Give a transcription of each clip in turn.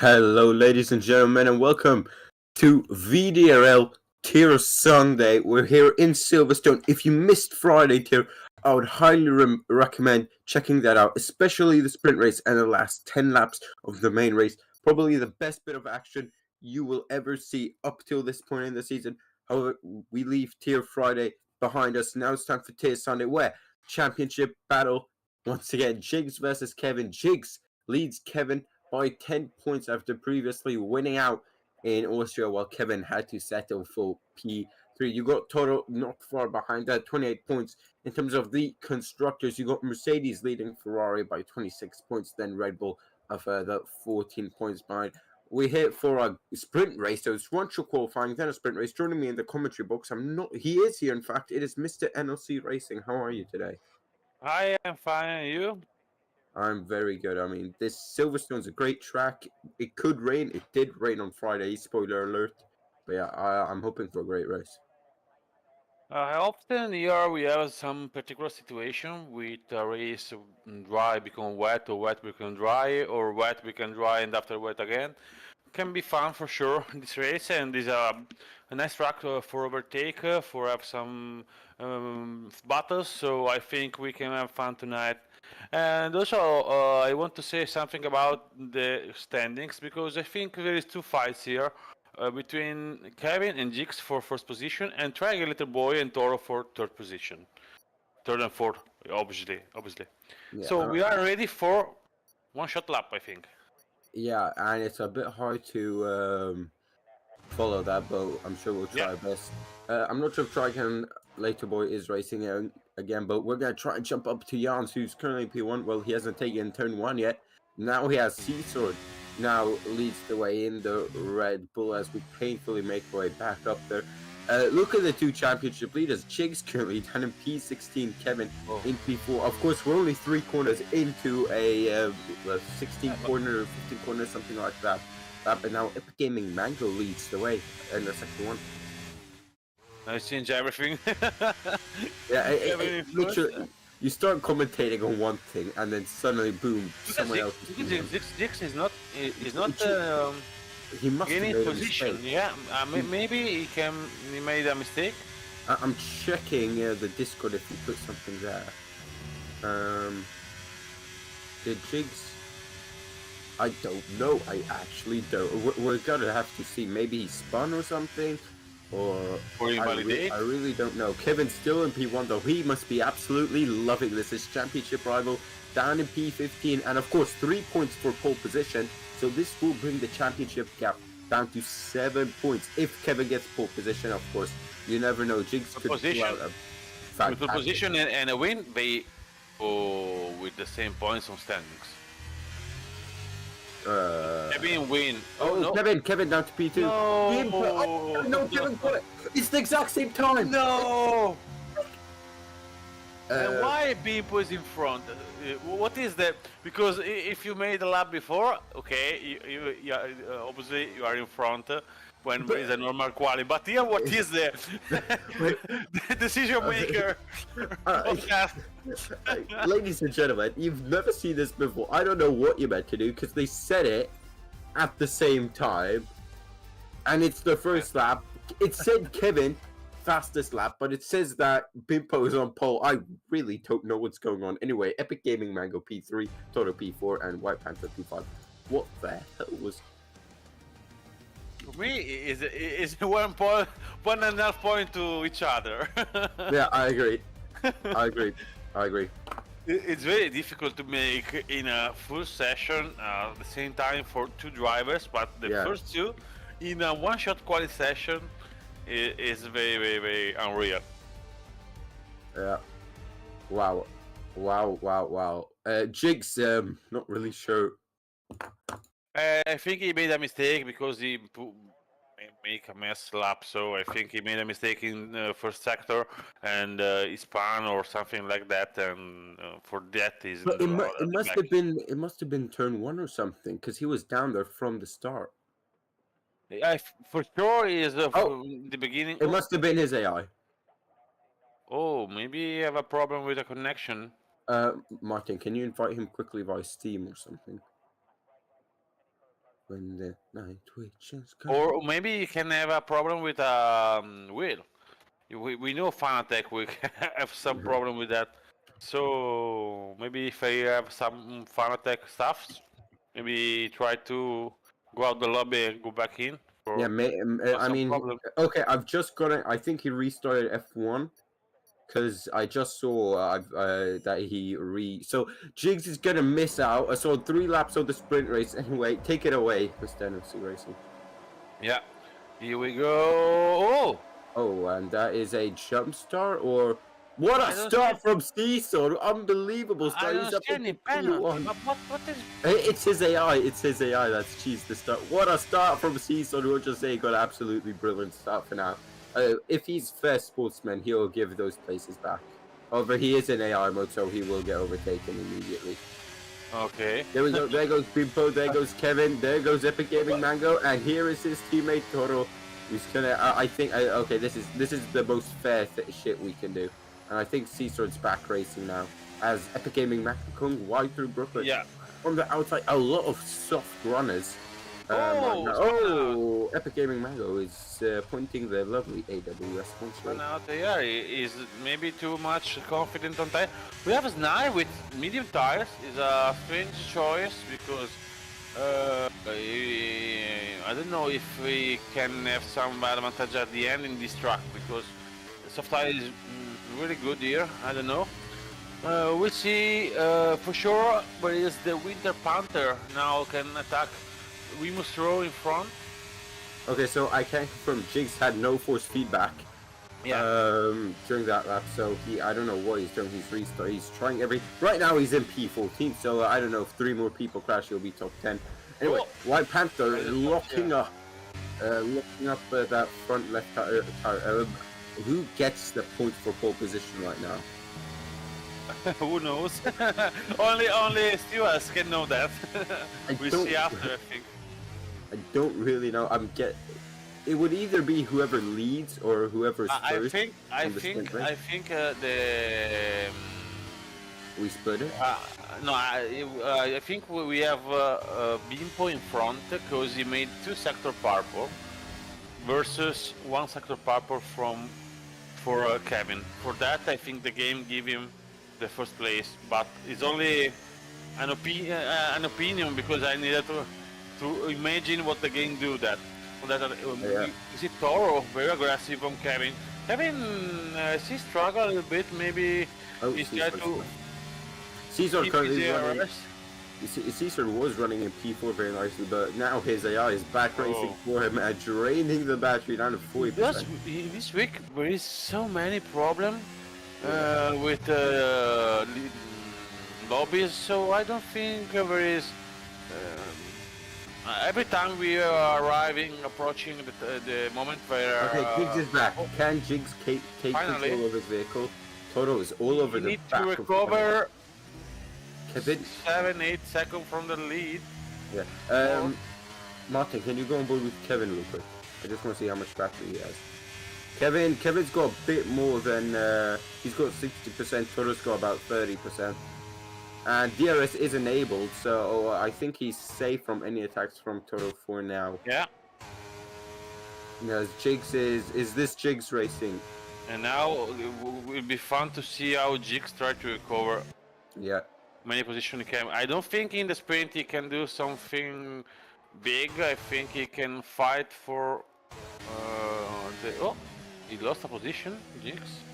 Hello, ladies and gentlemen, and welcome to VDRL Tier Sunday. We're here in Silverstone. If you missed Friday Tier, I would highly recommend checking that out, especially the sprint race and the last 10 laps of the main race. Probably the best bit of action you will ever see up till this point in the season. However, we leave Tier Friday behind us. Now it's time for Tier Sunday, where championship battle once again, Jigs versus Kevin. Jigs leads Kevin by 10 points after previously winning out in Austria, while Kevin had to settle for P3. You got Toro not far behind that, 28 points. In terms of the constructors, you got Mercedes leading Ferrari by 26 points, then Red Bull a further 14 points behind. We're here for a sprint race, so it's one shot qualifying, then a sprint race. Joining me in the commentary box, he is here, in fact, it is Mr. NLC Racing. How are you today? I am fine, and you? I'm very good. I mean, this Silverstone's a great track. It could rain. It did rain on Friday. Spoiler alert. But yeah, I'm hoping for a great race. Often here we have some particular situation with a race dry become wet or wet become dry or wet become dry and after wet again. Can be fun for sure this race and is a nice track for overtake for have some battles. So I think we can have fun tonight. And also I want to say something about the standings because I think there is two fights here. Between Kevin and Jix for first position, and Triangle Little Boy and Toro for third position, third and fourth, obviously. Yeah, So we are ready for one shot lap, I think. yeah, and it's a bit hard to follow that, but I'm sure we'll try Yeah. our best. I'm not sure if Trigon Later Boy is racing again, but we're gonna try and jump up to Jans, who's currently P1. Well, he hasn't taken turn 1 yet. Now he has Seasword. Now leads the way in the Red Bull as we painfully make our way back up there. Look at the two championship leaders. Chig's currently down in P16, Kevin in P4. Of course, we're only 3 corners into a 16 corner, 15 corner, something like that. But now Epic Gaming Mango leads the way in the second one. I change everything. Yeah, Kevin in first. literally, you start commentating on one thing, and then suddenly, boom, someone else is doing one. Jix is not He must have gaining made a position. mistake. Yeah, maybe he made a mistake. I'm checking the Discord if he put something there. Did Jigs? I don't know. I actually don't. We're gonna have to see. Maybe he spun or something, or invalidate. I really don't know. Kevin's still in P1 though. He must be absolutely loving this. His championship rival down in P15, and of course 3 points for pole position. So this will bring the championship gap down to 7 points if Kevin gets pole position. Of course, you never know. Jigs could pull out a with the position and a win, they go with the same points on standings. Kevin win. Oh, no. Kevin down to P2. No, no, Kevin got it. It's the exact same time. No. And why Bimpo is in front? What is that? Because if you made a lap before, okay, obviously you are in front when there is a normal quali. But here, what is the decision maker? Ladies and gentlemen, you've never seen this before. I don't know what you're meant to do because they said it at the same time, and it's the first lap. It said Kevin fastest lap, but it says that Bimpo is on pole. I really don't know what's going on. Anyway, Epic Gaming Mango P3, Toto P4, and White Panther P5. What the hell was? For me, is 1.5 point to each other. Yeah, I agree. I agree. It's very difficult to make in a full session at the same time for two drivers, but the first two in a one-shot quali session is very unreal. Yeah. Wow. Jigs, not really sure. I think he made a mistake because he make a mess lap. So I think he made a mistake in first sector and he spun or something like that. And for that is. But it must have been turn 1 or something because he was down there from the start. For sure is from the beginning. It must have been his AI. Oh, maybe you have a problem with the connection. Martin, can you invite him quickly via Steam or something? When the night witches come. Or maybe you can have a problem with wheel. We know Fanatec will have some problem with that. So maybe if I have some Fanatec stuffs, maybe try to go out the lobby and go back in Yeah, for I some mean, problem. okay, I've just got it. I think he restarted F1 because I just saw that so Jigs is gonna miss out. I saw 3 laps of the sprint race. Anyway, take it away, Mr. NFC Racing. Yeah, here we go. Oh, and that is a jump start, or what a I don't see start from Cecil! Unbelievable I start. don't He's up see any into penalty. P1. But what is? It's his AI. It's his AI that's cheesed the start. What a start from Cecil. We'll just say he got an absolutely brilliant start for now. If he's fair sportsman, he'll give those places back. However, he is in AI mode, so he will get overtaken immediately. Okay. There we go. There goes Bimpo. There goes Kevin. There goes Epic Gaming Mango. And here is his teammate Toro. He's gonna. I think. Okay, this is the most fair shit we can do. And I think Seasword's back racing now as Epic Gaming Mango going wide through Brooklyn. Yeah. From the outside, a lot of soft runners. Oh, oh, Epic Gaming Mango is pointing the lovely AWS sponsor. Now there is maybe too much confident on tire. We have a Snai with medium tires. Is a strange choice because I don't know if we can have some advantage at the end in this track because the soft tire is really good here. I don't know. We'll see for sure. But is the Winter Panther now can attack Remus Row in front? Okay, so I can confirm Jigs had no force feedback during that lap, so I don't know what he's doing. He's trying right now he's in P14, so I don't know if 3 more people crash, he'll be top 10. Anyway, White Panther locking up that front left tire. Who gets the point for pole position right now? Who knows? only stewards can know that. We'll see after, I think. I don't really know. It would either be whoever leads or whoever's first. I think we split it. No, I think we have Bimpo in front because he made 2 sector purple versus 1 sector purple for Kevin. For that, I think the game give him the first place, but it's only an opinion because I needed to imagine what the game do that. Is it Toro very aggressive on Kevin? Kevin, he struggle a little bit. Maybe he's trying to. Caesar currently running. Caesar was running in P4 very nicely, but now his AI is back racing for him and draining the battery down to 40%. This week there is so many problems with lobbies, so I don't think there is. Every time we are approaching the moment where... Okay, Jigs is back. Can Jigs take control of his vehicle? Toto is all over the back. Need to recover Kevin. 7-8 seconds from the lead. Yeah. Martin, can you go on board with Kevin real quick? I just want to see how much battery he has. Kevin's got a bit more than... he's got 60%, Toto's got about 30%. And DRS is enabled, so I think he's safe from any attacks from Toto for now. Yeah. Because Jigs is this Jigs racing? And now it will be fun to see how Jigs try to recover. Yeah. Many positions he can. I don't think in the sprint he can do something big. I think he can fight for the. Oh, he lost a position, Jigs.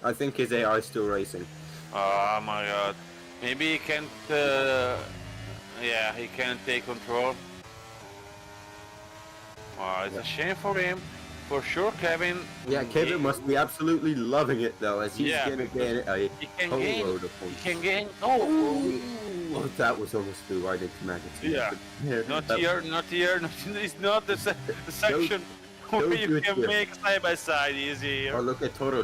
I think his AI is still racing. Oh my god. Maybe he can't... yeah, he can't take control. It's a shame for him. For sure, Kevin... Yeah, Kevin must be absolutely loving it though, as he's going to get a whole load of points. He can gain... Oh, that was almost through right into magazine. Yeah. Not here. It's not the section... You can make side by side easy. Oh, look at Toto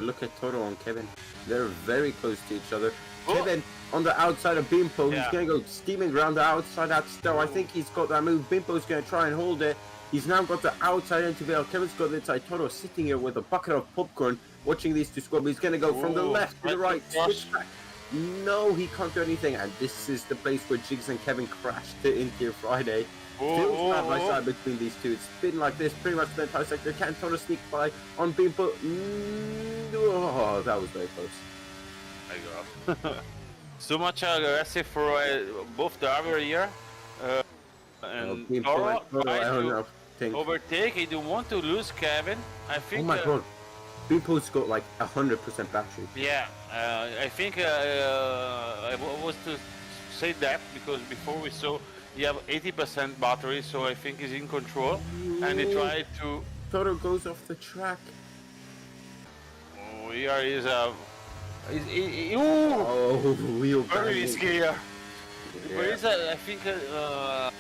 on Kevin. They're very close to each other. Kevin on the outside of Bimpo. He's going to go steaming around the outside. I think he's got that move. Bimpo's going to try and hold it. He's now got the outside interval. Kevin's got the inside. Toto sitting here with a bucket of popcorn, watching these two squad. He's going to go from the left to the right. Switch back. No, he can't do anything. And this is the place where Jigs and Kevin crashed into here Friday. Still side by side between these two. It's been like this pretty much the entire sector. Can't totally sneak by on beam, but oh, that was very close. I go. So much aggressive for both driver here. And Toro tries to overtake. He don't want to lose Kevin. I think. Oh my god. Beampo's got like 100% battery. Yeah, I think I was to say that because before we saw he have 80% battery, so I think he's in control. Ooh. And he tried to. Toro goes off the track. Oh, here is a. Oh, wheel very risky here. Yeah. There is a, I think, a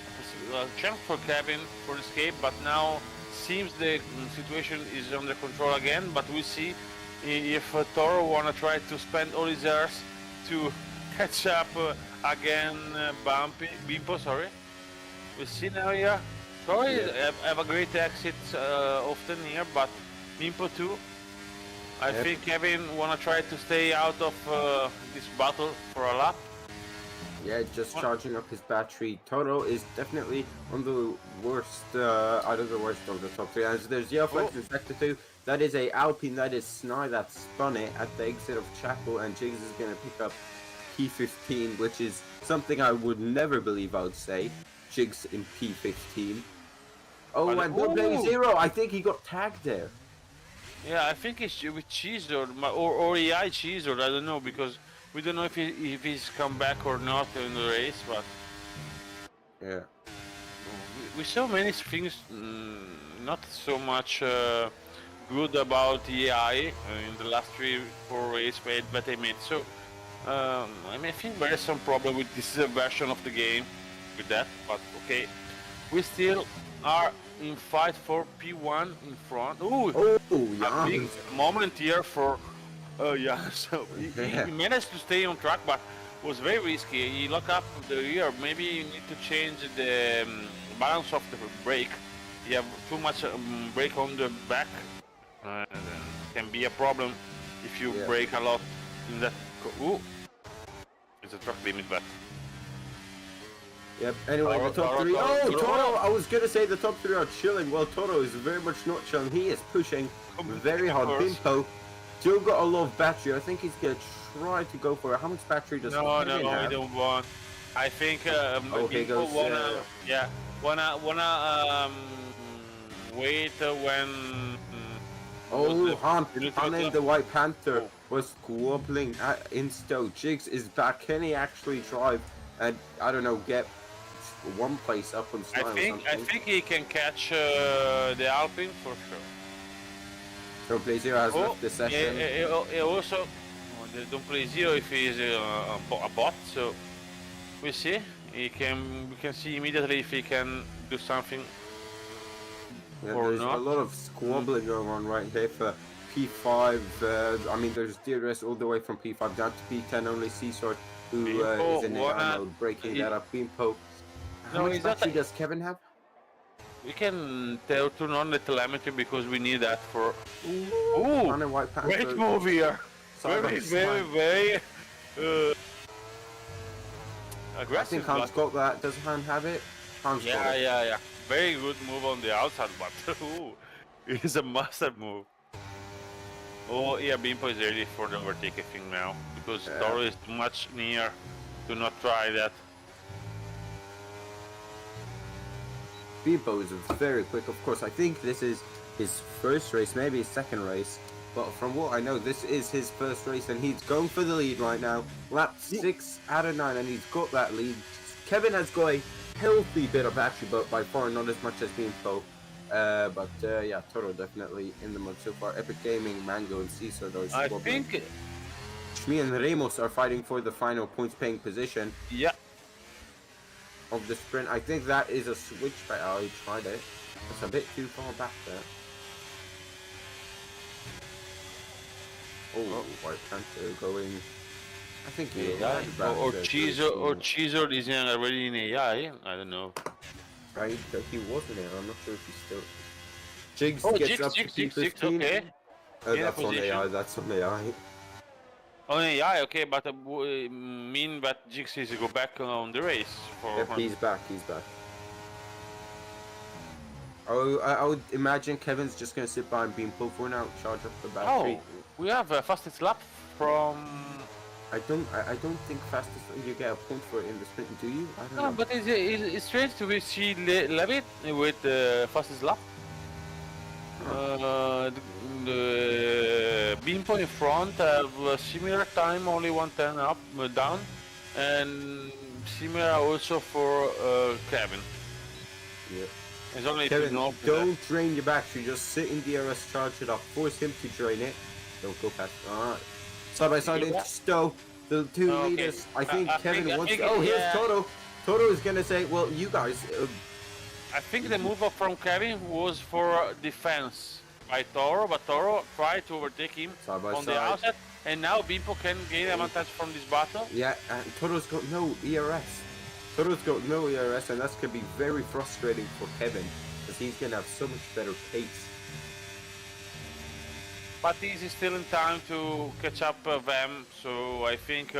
chance for Kevin for escape, but now seems the situation is under control again. But we see if Toro wanna try to spend all his airs to catch up again. Bimpo, sorry. We see now here. Toro have a great exit often here, but Bimpo too. I think Kevin wanna try to stay out of this battle for a lap. Yeah, just charging up his battery. Toro is definitely on the worst, out of the worst of the top three. As there's Flex in sector 2. That is a Alpine, that is Sny that spun it at the exit of Chapel, and Jigs is gonna pick up P15, which is something I would never believe I would say. Jigs in P15. Oh, and double zero. I think he got tagged there. Yeah, I think it's with Cheeseord or AI Cheeseord. I don't know because we don't know if he's come back or not in the race. But yeah, we saw many things not so much good about AI in the last 3-4 races that they made. So I mean, I think there is some problem with this version of the game with that. But okay, we still are in fight for P1 in front. Ooh, a big moment here for so he managed to stay on track, but was very risky. He locked up the rear. Maybe you need to change the balance of the brake. You have too much brake on the back. Can be a problem if you brake a lot in that. Ooh, it's a truck limit, but. Yep, anyway, the top three. Toro! I was gonna say the top three are chilling. Well, Toro is very much not chilling. He is pushing very hard. Bimpo still got a lot of battery. I think he's gonna try to go for it. How much battery does he have? No, he don't want. I think Bimpo wanna wait when. Han the White Panther was squabbling in Stowe. Jigs is back. Can he actually drive and I don't know get one place up on style? I think he can catch the Alpine for sure. So Play Zero has left the session. Also, don't Play Zero if he's a bot. So we see. We can see immediately if he can do something. Yeah, there's a lot of squabbling going on right there for P5. I mean, there's DRS all the way from P5 down to P10. Only Seasort who is in AI mode, breaking that up. Bimpo. How much battery does Kevin have? We can turn on the telemetry because we need that for. White Panther. Great move here. Very aggressive. I think Han's got that. Does Han have it? Han's got it. Yeah. Very good move on the outside, but it is a master move. Oh yeah, Bimpo is ready for the overtaking thing now because Toro is too much near to not try that. Bimpo is very quick, of course. I think this is his first race, maybe his second race. But from what I know, this is his first race and he's going for the lead right now. Lap 6 out of 9 and he's got that lead. Kevin has got a healthy bit of battery, but by far not as much as Bimpo. Yeah, Toro definitely in the mud so far. Epic Gaming, Mango, and Caesar, those. I think Shmi and Ramos are fighting for the final points-paying position. Yeah. Of the sprint. I think that is a switch back. Oh, he tried it. That's a bit too far back there. Oh, White Panther going. I think he or Cheezer is already in AI. I don't know. Right, he wasn't there. I'm not sure if he's still. Jigs gets up to P15. Okay. That's on AI. That's on AI. Oh yeah, okay, but mean that Jix is go back on the race for. Yep, he's back. He's back. Oh, I would imagine Kevin's just gonna sit by and beam pull for now, charge up the battery. Oh, we have a fastest lap from. I don't think fastest you get a point for it in the sprint, do you? I don't No, know. but it's strange to see Levitt with the fastest lap. The Bimpo in front have a similar time, only 110 up down, and similar also for Kevin. Yeah. It's only Kevin, to don't drain your battery. Just sit in DRS, charge it up. Force him to drain it. Don't go past. Alright. Side by side into Stowe. The two Okay. leaders. I think Kevin wants. think, Oh, here's yeah. Toto. Toto is gonna say, "Well, you guys." I think the move up from Kevin was for defense by Toro, but Toro tried to overtake him Side by on the side. outset, and now Bimpo can gain advantage from this battle. Yeah, and Toto's got no ERS. Toto's got no ERS, and that's gonna be very frustrating for Kevin because he's gonna have so much better pace. But he's still in time to catch up them, so I think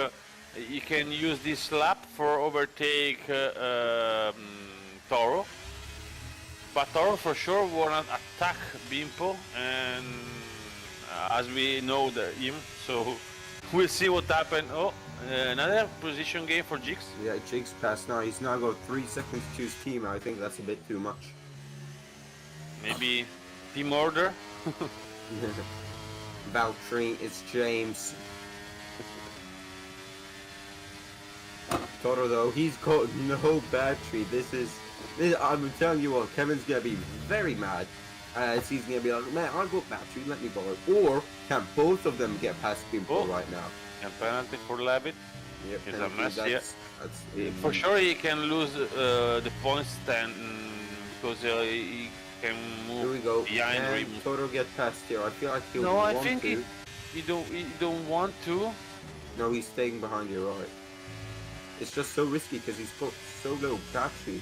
he can use this lap for overtake Toro. But Toro for sure wanna attack Bimpo, and as we know him, so we'll see what happens. Oh, another position game for Jix. Yeah, Jake's passed now. He's now got 3 seconds to choose team. I think that's a bit too much. Maybe team order. Valtteri, it's James. Toto though, he's got no battery. This I'm telling you what, Kevin's gonna be very mad. As he's gonna be like, man, I've got battery, let me borrow. Or can both of them get past people right now? And penalty for Levitt. Yep, It's a penalty, mess, that's, For sure he can lose the point stand because he can Here we move go. behind And rim. Toto get past here. I feel like he'll No, I want think to. he don't want to. No, he's staying behind you, right? It's just so risky because he's got so low battery.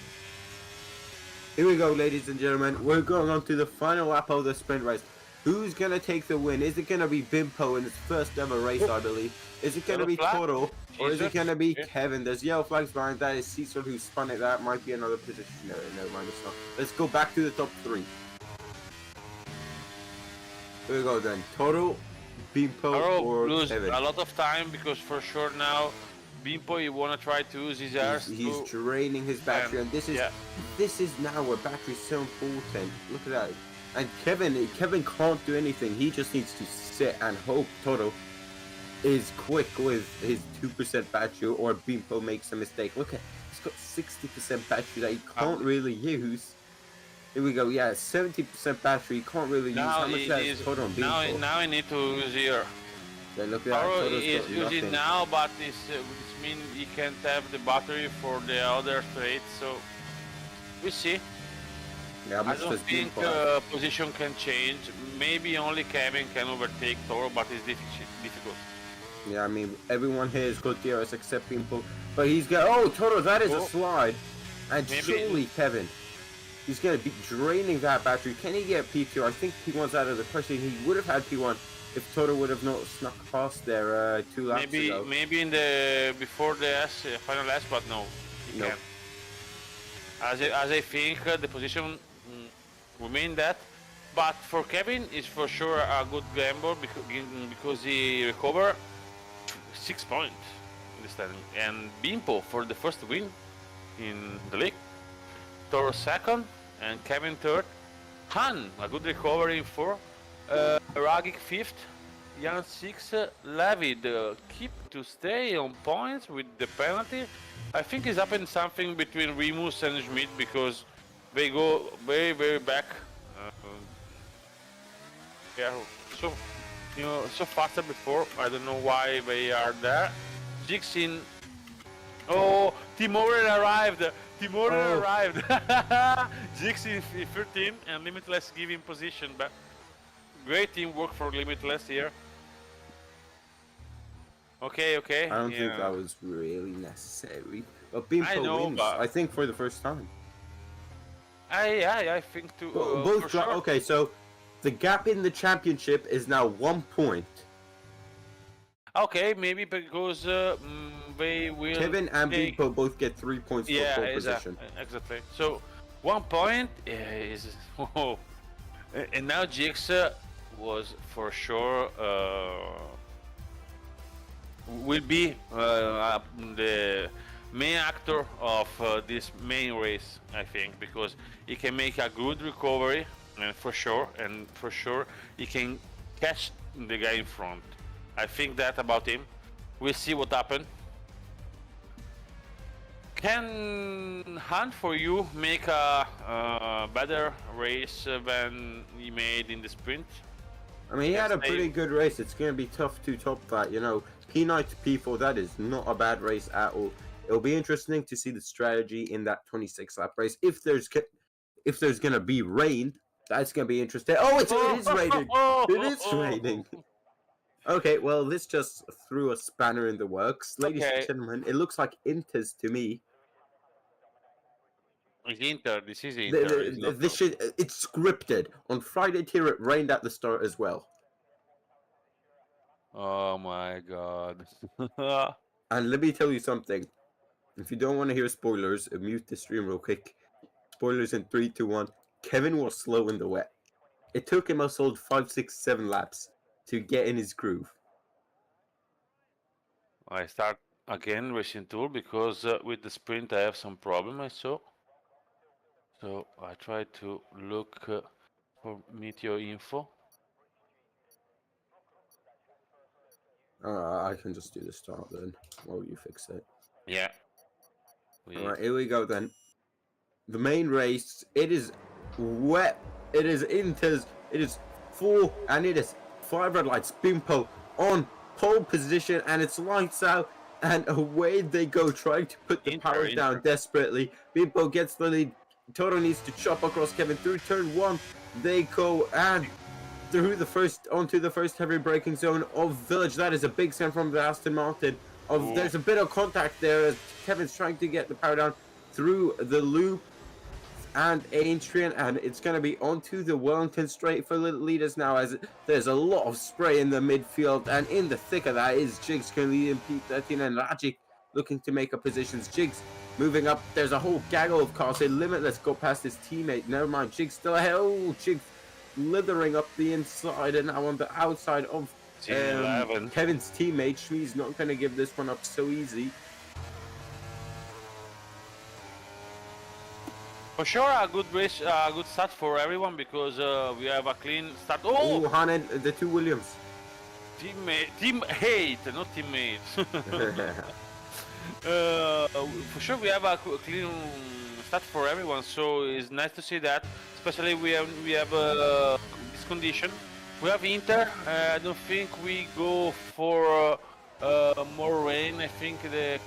Here we go, ladies and gentlemen. We're going on to the final lap of the sprint race. Who's going to take the win? Is it going to be Bimpo in his first ever race, I believe? Is it going to Yellow be flag. Toto? Or is it Jesus. going to be Yeah. Kevin? There's yellow flags behind. That is Cecil who spun it. That might be another position. No, never mind. It's not. Let's go back to the top 3. Here we go then. Toto, Bimpo, Toro or lose Kevin? a lot of time because for sure now Bimpo he wanna try to use his airs. He's draining his battery, and this is now where battery's so important. Look at that. And Kevin can't do anything. He just needs to sit and hope Toto is quick with his 2% battery, or Bimpo makes a mistake. Look at, he's got 60% battery that he can't really use. Here we go. Yeah, 70% battery. He can't really use. now How much that is Toto on Bimpo? now I need to use here. Then look at that. Toro Toto's is got using nothing. now, but this means he can't have the battery for the other straight. So we see. Yeah, how I much don't does think Bimpo have? position can change. Maybe only Kevin can overtake Toro, but it's difficult. Yeah, I mean, everyone here is good DRS except Bimpo. But he's got... Oh, Toto, that is a Oh. slide. And Maybe- surely Kevin, he's going to be draining that battery. Can he get P2? I think P1's out of the question. He would have had P1 if Toto would have not snuck past there 2 laps ago. Maybe in the before the final S, but no, he No. can't. As I think the position remain that, but for Kevin is for sure a good gamble because he recovered 6 points in the standing, and Bimpo for the first win in the league, Toro second, and Kevin third. Han a good recovery in 4. Ragic 5th, Jan 6th, Levid keep to stay on points with the penalty. I think it's happened something between Remus and Schmidt because they go very, very back. Yeah, so so faster before. I don't know why they are there. Jixin. Oh, Timoren arrived. Timoren arrived. Jixin 13 and Limitless give him position, but great teamwork for Limitless here. Okay. I don't think that was really necessary. But Bimpo know, wins, but- I think, for the first time. I think too. Both for sure. Okay, so the gap in the championship is now 1 point. Okay, maybe because they will. Kevin and take... Bimpo both get 3 points for pole position. Exactly. So 1 point is. Oh, and now Jix was for sure will be the main actor of this main race, I think, because he can make a good recovery, and for sure he can catch the guy in front. I think that about him. We'll see what happens. Can Hunt for you make a better race than he made in the sprint? I mean, he had a pretty good race. It's going to be tough to top that. You know, P9 to P4, that is not a bad race at all. It'll be interesting to see the strategy in that 26 lap race. If there's going to be rain, that's going to be interesting. Oh, it is raining. It is raining. Okay, well, this just threw a spanner in the works. Ladies and gentlemen, it looks like Inter's to me. It's Inter. This is Inter. It's scripted. On Friday tier, it rained at the start as well. Oh my god. And let me tell you something. If you don't want to hear spoilers, mute the stream real quick. Spoilers in 3, 2, 1. Kevin was slow in the wet. It took him a solid 5, 6, 7 laps to get in his groove. I start again racing tool because with the sprint I have some problem, I saw. So I try to look for meteor info. I can just do the start then while you fix it. Yeah. Alright, here we go then. The main race, it is wet, it is Inter's, it is 4 and it is 5 red lights. Bimpo on pole position and it's lights out and away they go trying to put the power down desperately. Bimpo gets the lead. Toto needs to chop across Kevin through turn 1. They go and through onto the first heavy braking zone of Village. That is a big send from the Aston Martin. There's a bit of contact there as Kevin's trying to get the power down through the loop and Adrian, and it's going to be onto the Wellington straight for the leaders now as there's a lot of spray in the midfield, and in the thick of that is Jigs currently in P13 and Rajic looking to make up positions. Jigs moving up. There's a whole gaggle of cars here. Limitless go past his teammate. Never mind. Jigs still ahead. Oh, Jigs slithering up the inside and now on the outside of Kevin's teammate. Shmi's not going to give this one up so easy. For sure, a good race, a good start for everyone because we have a clean start. Oh, Hanen, the two Williams. Teammate, not teammates. For sure, we have a clean start for everyone, so it's nice to see that. Especially we have this condition. We have Inter. I don't think we go for more rain. I think the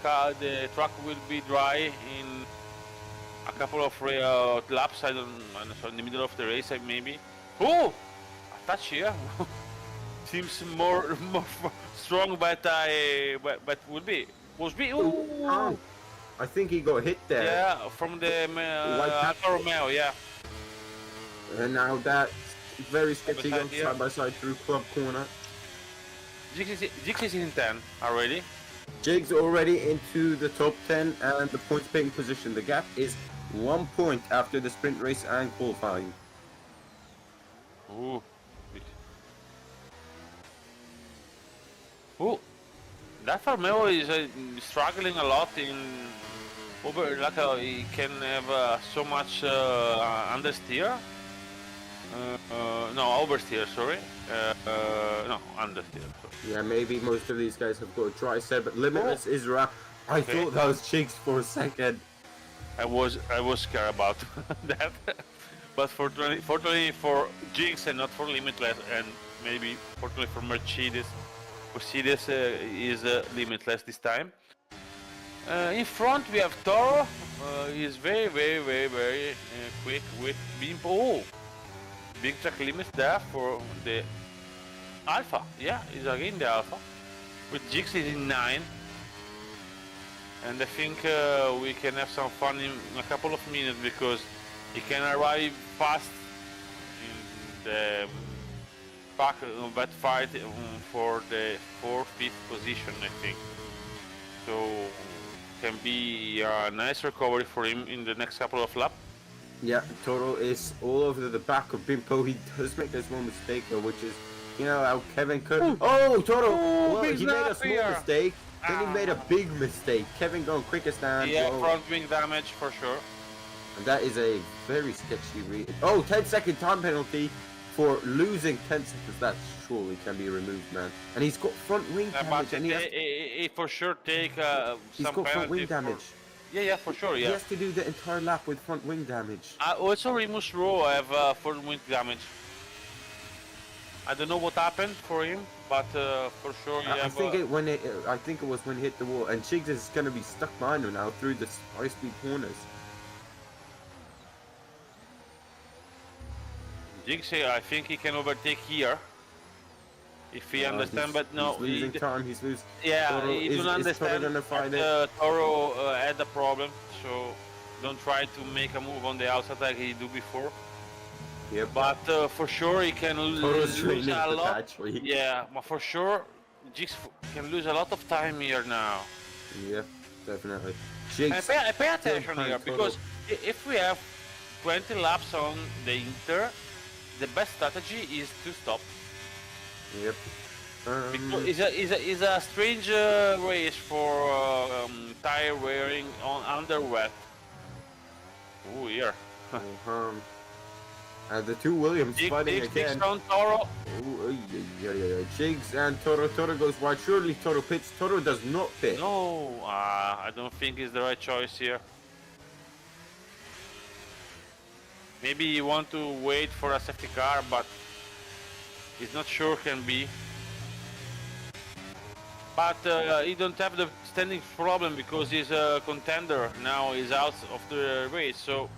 track will be dry in a couple of laps. I don't know, in the middle of the race, maybe. Oh, a touch here. Seems more strong, but was be. Oh, I think he got hit there. Yeah, from the Alfa Romeo. Yeah. And now that's very sketchy going side by side through club corner. Jigs is in 10 already. Jigs already into the top 10 and the points paying position. The gap is 1 point after the sprint race and qualifying. Ooh. Ooh. That Romeo is struggling a lot in over. Like he can have so much understeer. No, oversteer. Sorry. No, understeer. Sorry. Yeah, maybe most of these guys have got a dry set, but Limitless is around. I thought that was Jigs for a second. I was scared about that, but fortunately for Jigs and not for Limitless, and maybe fortunately for Mercedes is Limitless this time. In front we have Toro. He's very quick with Bimpo. Oh, big track limit there for the Alpha. Yeah, he's again the Alpha. With Jigs is in 9. And I think we can have some fun in a couple of minutes because he can arrive fast in the that fight for the 4th, 5th position, I think. So can be a nice recovery for him in the next couple of laps. Yeah, Toro is all over the back of Bimpo. He does make this one mistake though, which is, you know, how Kevin could. Ooh. Oh, Toro! Ooh, Well, big he made a lap small here. mistake, then he made a big mistake. Kevin going quickest stand. Yeah, Whoa. front wing damage for sure. And that is a very sketchy read. Oh, 10-second time penalty for losing 10 seconds. That surely can be removed, man. And he's got front wing damage. But And he for sure take he's some got front wing penalty damage. Yeah, for sure, He yeah. has to do the entire lap with front wing damage. Also, Remus Rowe have front wing damage. I don't know what happened for him, but for sure, I think I think it was when he hit the wall, and Chigs is gonna be stuck behind him now through the high-speed corners. Jigs, I think he can overtake here. If he understand, but no, he's losing time. He's losing. Yeah, Toro, he don't understand. Toro had a problem, so don't try to make a move on the outside like he do before. Yeah, but for sure he can lose a lot. Actually. Yeah, but for sure Jigs can lose a lot of time here now. Yeah, definitely. Jigs, pay attention here because if we have 20 laps on the Inter, the best strategy is to stop. Yep. It's a strange race for tire wearing on under wet. Oh, here. The two Williams fighting again. Jigs on Toro. Jigs and Toro. Toro goes wide. Surely Toro pits. Toro does not pit. No, I don't think it's the right choice here. Maybe you want to wait for a safety car, but he's not sure can be. But he don't have the standing problem because he's a contender now. He's out of the race, so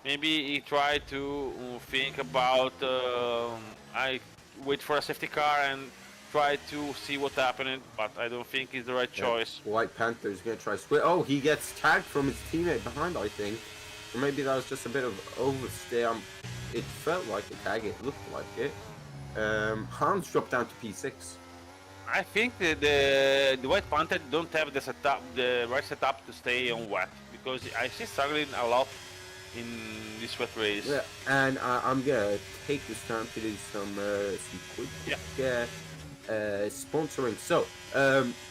maybe he tried to think about I wait for a safety car and try to see what's happening. But I don't think it's the right choice. White Panther's gonna try switch. Oh, he gets tagged from his teammate behind, I think. Or maybe that was just a bit of oversteer. It felt like a tag. It looked like it. Hans dropped down to P6. I think the White Panther don't have the right setup to stay on wet because I see struggling a lot in this wet race. Yeah, and I'm gonna take this time to do some quick sponsoring. So,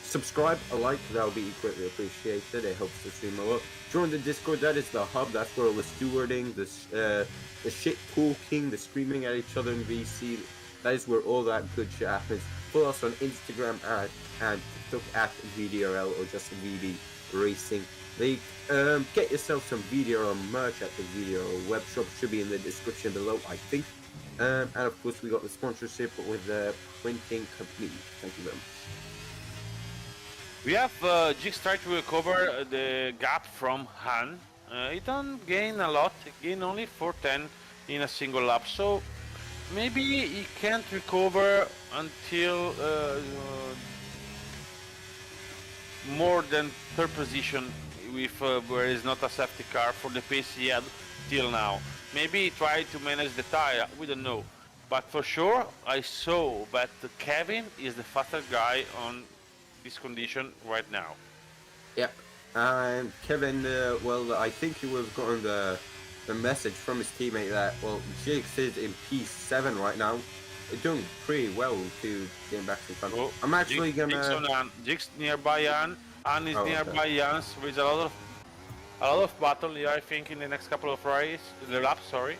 subscribe, a like, that'll be greatly appreciated. It helps the stream a lot. Join the Discord. That is the hub. That's where all the stewarding, the shit talking, the screaming at each other in VC. That is where all that good shit happens. Follow us on Instagram and TikTok at VDRL or just VD Racing League. Get yourself some VDRL merch at the VDRL web shop. Should be in the description below, I think. And of course, we got the sponsorship with the printing company. Thank you very much. We have Jigs try to recover the gap from Han. He don't gain a lot. He gain only 410 in a single lap. So maybe he can't recover until more than third position with where is not a safety car for the pace he had till now. Maybe he tried to manage the tire, we don't know. But for sure, I saw that Kevin is the faster guy on this condition right now. Yep. And Kevin, well, I think he was gotten the message from his teammate that, well, Jigs is in P7 right now. Doing pretty well to get back in front. Oh, I'm actually Jigs nearby Jan. Ann is nearby Jan. So there's a lot of battle here, I think, in the next couple of laps. Sorry.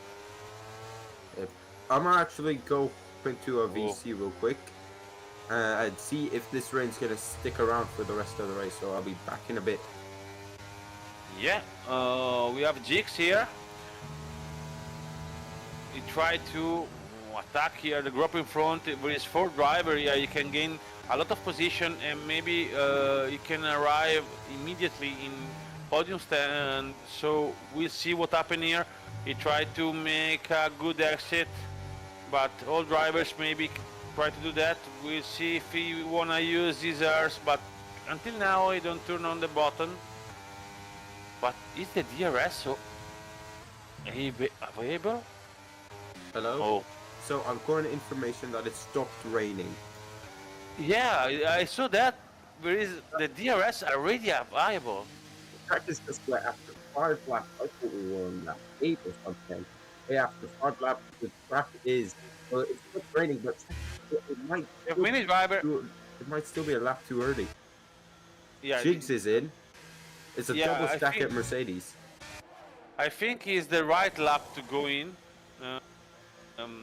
Yep. I'm gonna actually go into a VC real quick and see if this rain's gonna stick around for the rest of the race. So I'll be back in a bit. Yeah. We have Jigs here. He tried to attack here the group in front. There is 4 driver here. You can gain a lot of position and maybe you can arrive immediately in podium stand. So we'll see what happened here. He tried to make a good exit, but all drivers maybe try to do that. We'll see if he wanna use scissors, but until now he don't turn on the button. But is the DRS so available? Hello? Oh. So I've got an information that it stopped raining. Yeah, I saw that. There is the DRS already available. Practice this way after 5 laps. I thought we were on lap 8 or something. Yeah, after 5 laps, the track is, well, it's not raining, but it might The still mini driver. it might still be a lap too early. Yeah, Jigs is in. It's a yeah. double stack at Mercedes. I think is the right lap to go in. Uh,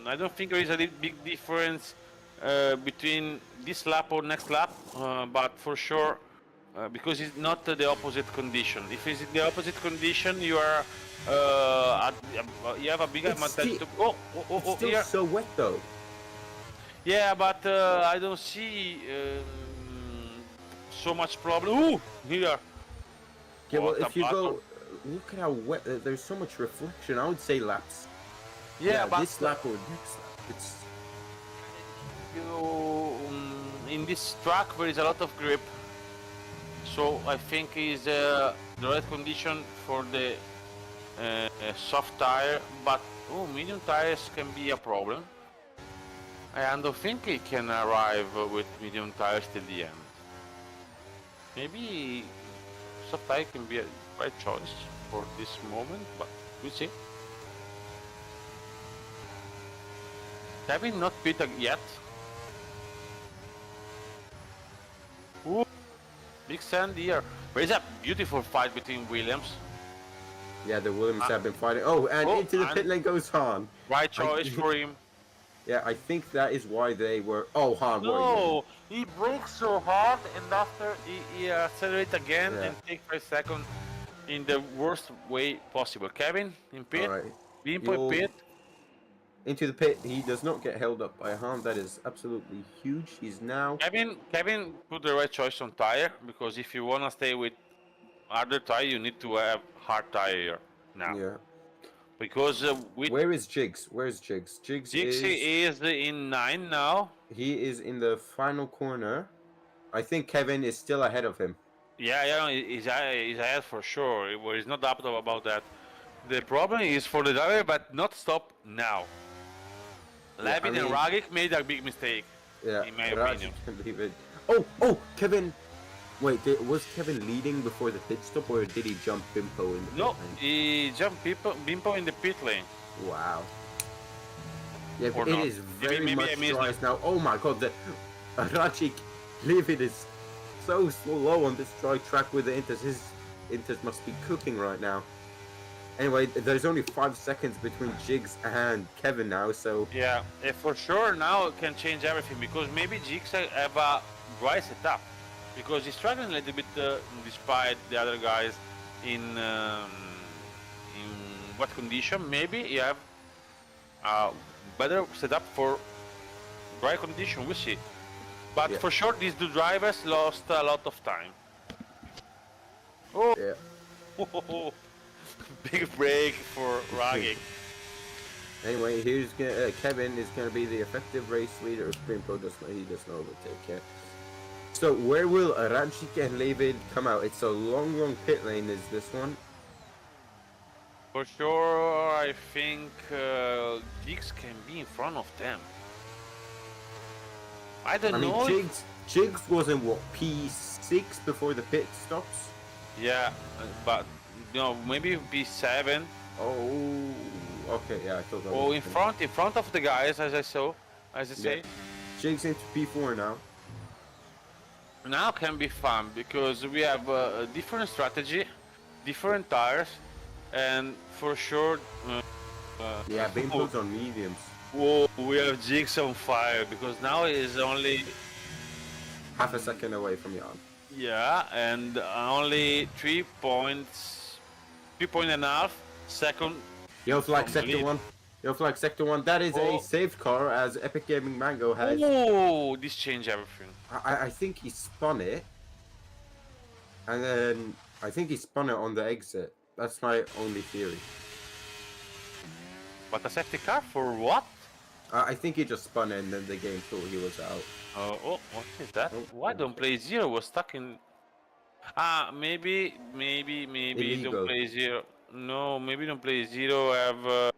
I don't think there is a big difference between this lap or next lap, but for sure, because it's not the opposite condition. If it's the opposite condition, you are you have a big advantage to. It's still here. so wet though. Yeah, but I don't see so much problem. Ooh, here. Yeah, well, What a if you go, button. look at how wet. There's so much reflection. I would say laps. Yeah, but this lap or next lap. It's in this track there is a lot of grip, so I think is the right condition for the soft tire. But medium tires can be a problem. I don't think it can arrive with medium tires till the end. Maybe soft tire can be a right choice for this moment, but we'll see. Kevin not pit yet. Ooh, big sand here. There is a beautiful fight between Williams. yeah, the Williams have been fighting. Oh, and into the pit lane goes Han. Right choice for him. Yeah, I think that is why they were. Oh, Han. No, he brakes so hard, and after he accelerates again and take 5 seconds in the worst way possible. Kevin in pit. All right. Bimpo in pit. Into the pit. He does not get held up by Han. That is absolutely huge. He's now. Kevin put the right choice on tire, because if you wanna stay with harder tire, you need to have hard tire now. Yeah. Because where is Jigs? Where's Jigs? Jigs is in 9 now. He is in the final corner. I think Kevin is still ahead of him. Yeah, he's ahead for sure. There is no doubt about that. The problem is for the driver, but not stop now. Levin and Ragic made a big mistake. Yeah, in my opinion. Leave it. Oh, Kevin. Wait, was Kevin leading before the pit stop, or did he jump Bimpo in the pit lane? He jumped Bimpo in the pit lane. Wow. Yeah, or it not. is very maybe much dry now. Oh my god, the Rajic Livid is so slow on this dry track with the Inters. His Inters must be cooking right now. Anyway, there's only 5 seconds between Jigs and Kevin now, so... Yeah, for sure now it can change everything, because maybe Jigs have a dry setup. Because he's struggling a little bit despite the other guys in what condition. Maybe you have a better setup for dry condition, we'll see. But for sure these two drivers lost a lot of time. Oh, yeah. Big break for Ragic. Anyway, here's Kevin is going to be the effective race leader. Bimpo does not overtake. Yeah. So where will Rajic and Levid come out? It's a long pit lane, is this one? For sure, I think Jigs can be in front of them. I know. Jigs was in what, P6 before the pit stops? Yeah, but maybe P7. Oh, okay, yeah, I thought that. Oh, in front of the guys, as I say. Jigs into P4 now. Now can be fun, because we have a different strategy, different tires, and for sure. Yeah, Bimpo's on mediums. Whoa, we have Jigs on fire, because now is only half a second away from Jan. Yeah, and only 3.5 second. Yo, flag sector 1. Yo, flag sector 1. That is a saved car, as Epic Gaming Mango has. Oh, this changed everything. I think he spun it, and then I think he spun it on the exit. That's my only theory. But a safety car for what? I think he just spun it and then the game thought he was out. Oh, what is that? Why don't play zero? Was stuck in. Maybe Illegal. don't play zero. No, maybe don't play zero. Have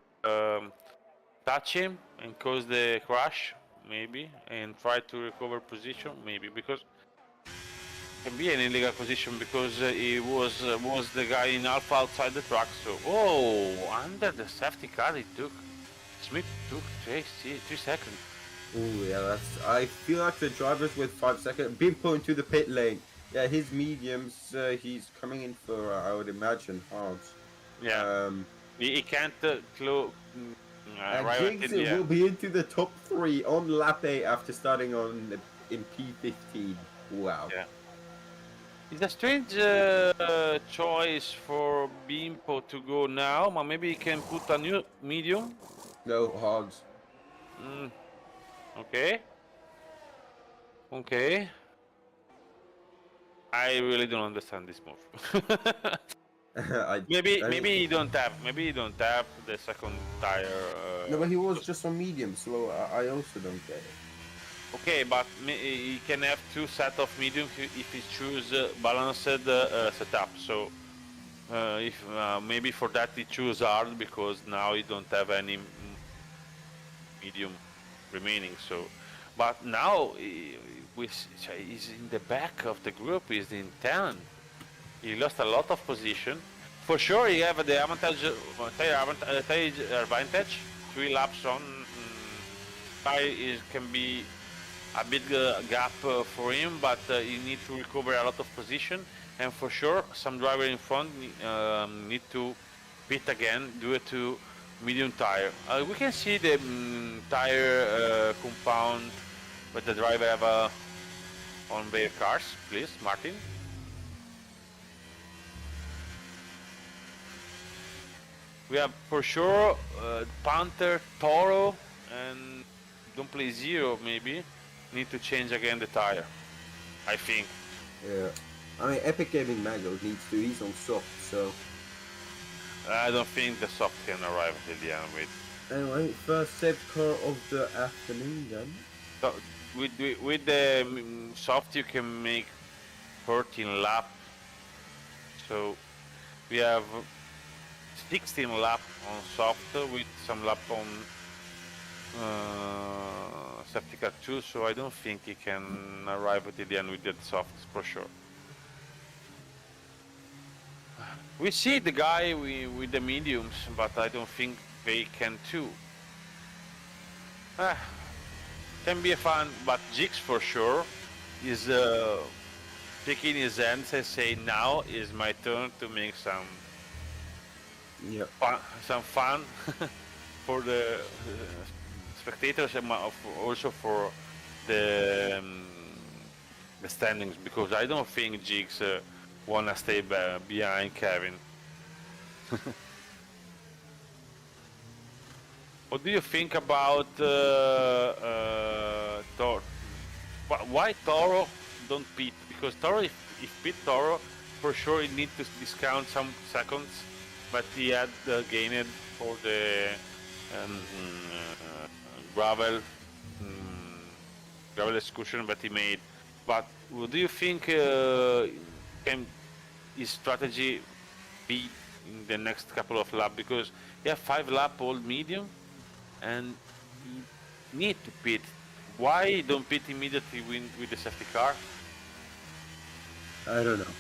touch him and cause the crash, maybe, and try to recover position, maybe, because it can be an illegal position because he was the guy in Alpha outside the track. So, under the safety car he took. Smith took 3 seconds. Oh yeah, I feel like the drivers with 5 seconds being put into the pit lane. Yeah, his mediums. He's coming in for I would imagine hards. Yeah, he can't And arrive Jigs until the will end. be into the top 3 on lap 8 after starting in P15. Wow. Yeah. It's a strange choice for Bimpo to go now, but maybe he can put a new medium. No hards. Okay. Okay. I really don't understand this move. Maybe you don't have the second tire. No, but he was just on medium, so I also don't get it. Okay, but he can have 2 sets of medium if he choose balanced setup. So if maybe for that he choose hard because now he don't have any medium remaining. So, but now he's in the back of the group. He's in 10. He lost a lot of position. For sure, he have the tire advantage. 3 laps on tire can be a big gap for him, but he need to recover a lot of position. And for sure, some driver in front need to pit again due to medium tire. We can see the tire compound that the driver have on their cars, please, Martin. We have for sure Panther, Toro, and don't play zero maybe. Need to change again the tire, I think. Yeah. I mean, Epic Gaming Mango needs to. He's on soft, so. I don't think the soft can arrive until the end with. Anyway, first safe car of the afternoon then. So with the soft you can make 13 lap. So we have 16 lap on soft with some lap on safety car 2, so I don't think he can arrive at the end with that soft for sure. We see the guy with the mediums, but I don't think they can too. Can be a fun, but Jigs for sure is picking his hands and say now is my turn to make some fun for the spectators and also for the standings, because I don't think Jigs wanna stay behind Kevin. What do you think about Toro? Why Toro don't pit? Because Toro, if pit Toro, for sure he need to discount some seconds, but he had gained for the gravel excursion that he made. But what do you think can his strategy be in the next couple of laps? Because he have 5 lap old medium and he need to pit. Why don't pit immediately with the safety car? I don't know.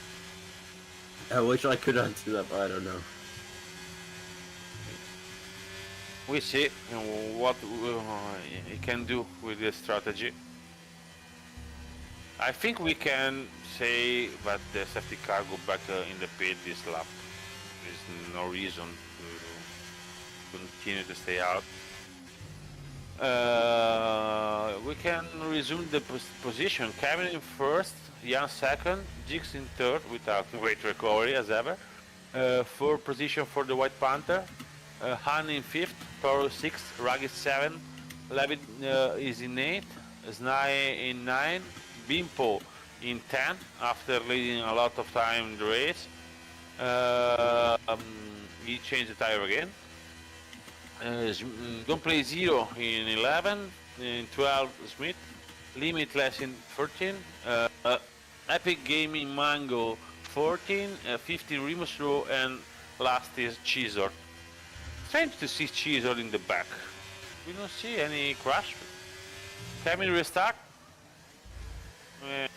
I wish I could answer that, but I don't know. We see what he can do with this strategy. I think we can say that the safety car go back in the pit this lap. There's no reason to continue to stay out. We can resume the position. Kevin in first, Jan second, Jigs in third without great recovery as ever. 4th position for the White Panther. Han in 5th, Toro 6th, Raggy 7th, Levitt is in 8th, Snai in 9th, Bimpo in 10th after leading a lot of time in the race. He changed the tire again. Don't play zero in 11, in 12 Smith, Limitless in 13, Epic Gaming Mango 14, 15 Remus Row, and last is Chisor. Strange to see Chisor in the back. we don't see any crash. Kevin restart.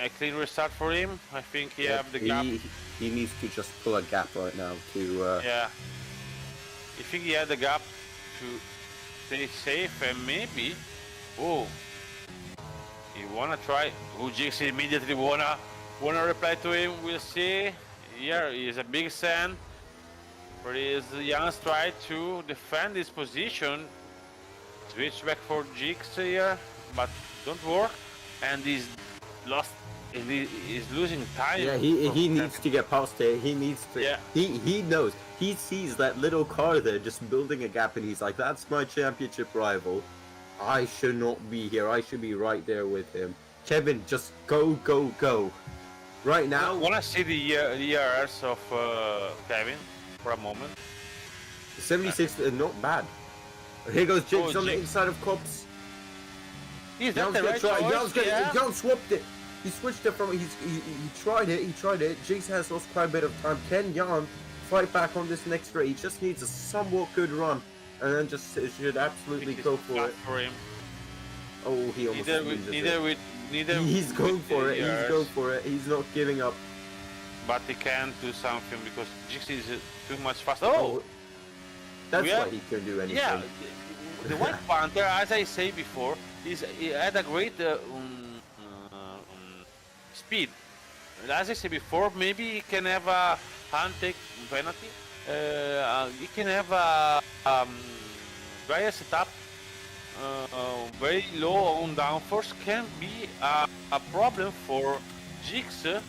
A clean restart for him. I think he have the gap. He needs to just pull a gap right now to. Yeah. I think he had the gap to stay safe and maybe. Oh. He wanna try. Ujix immediately wanna reply to him. We'll see. Here is a big sand. But his Jans try to defend his position. Switch back for Jix here, but don't work. And he's lost. He's losing time. Yeah, he needs to get past it. He needs to. Yeah. He knows. He sees that little car there just building a gap, and he's like, "That's my championship rival. I should not be here. I should be right there with him." Kevin, just go, go, go. Right now. I wanna see the ERS of Kevin for a moment. 76, not bad. Here goes Jigs on the Jigs. inside of Cops. Is that the right choice? Yeah. Jan swapped it. He switched it from. He tried it. He tried it. Jigs has lost quite a bit of time. Can Jan fight back on this next straight? He just needs a somewhat good run, and then just should absolutely go for it. For him. Oh, he almost Neither. He's going with for the it. He's ERS, going for it. He's not giving up. But he can't do something because Jix is too much faster. Oh, That's we why have- he can do anything. yeah. The White Panther, as I say before, he had a great speed. As I said before, maybe he can have a hand take penalty. He can have a driver setup very low on downforce. Can be a problem for Jix,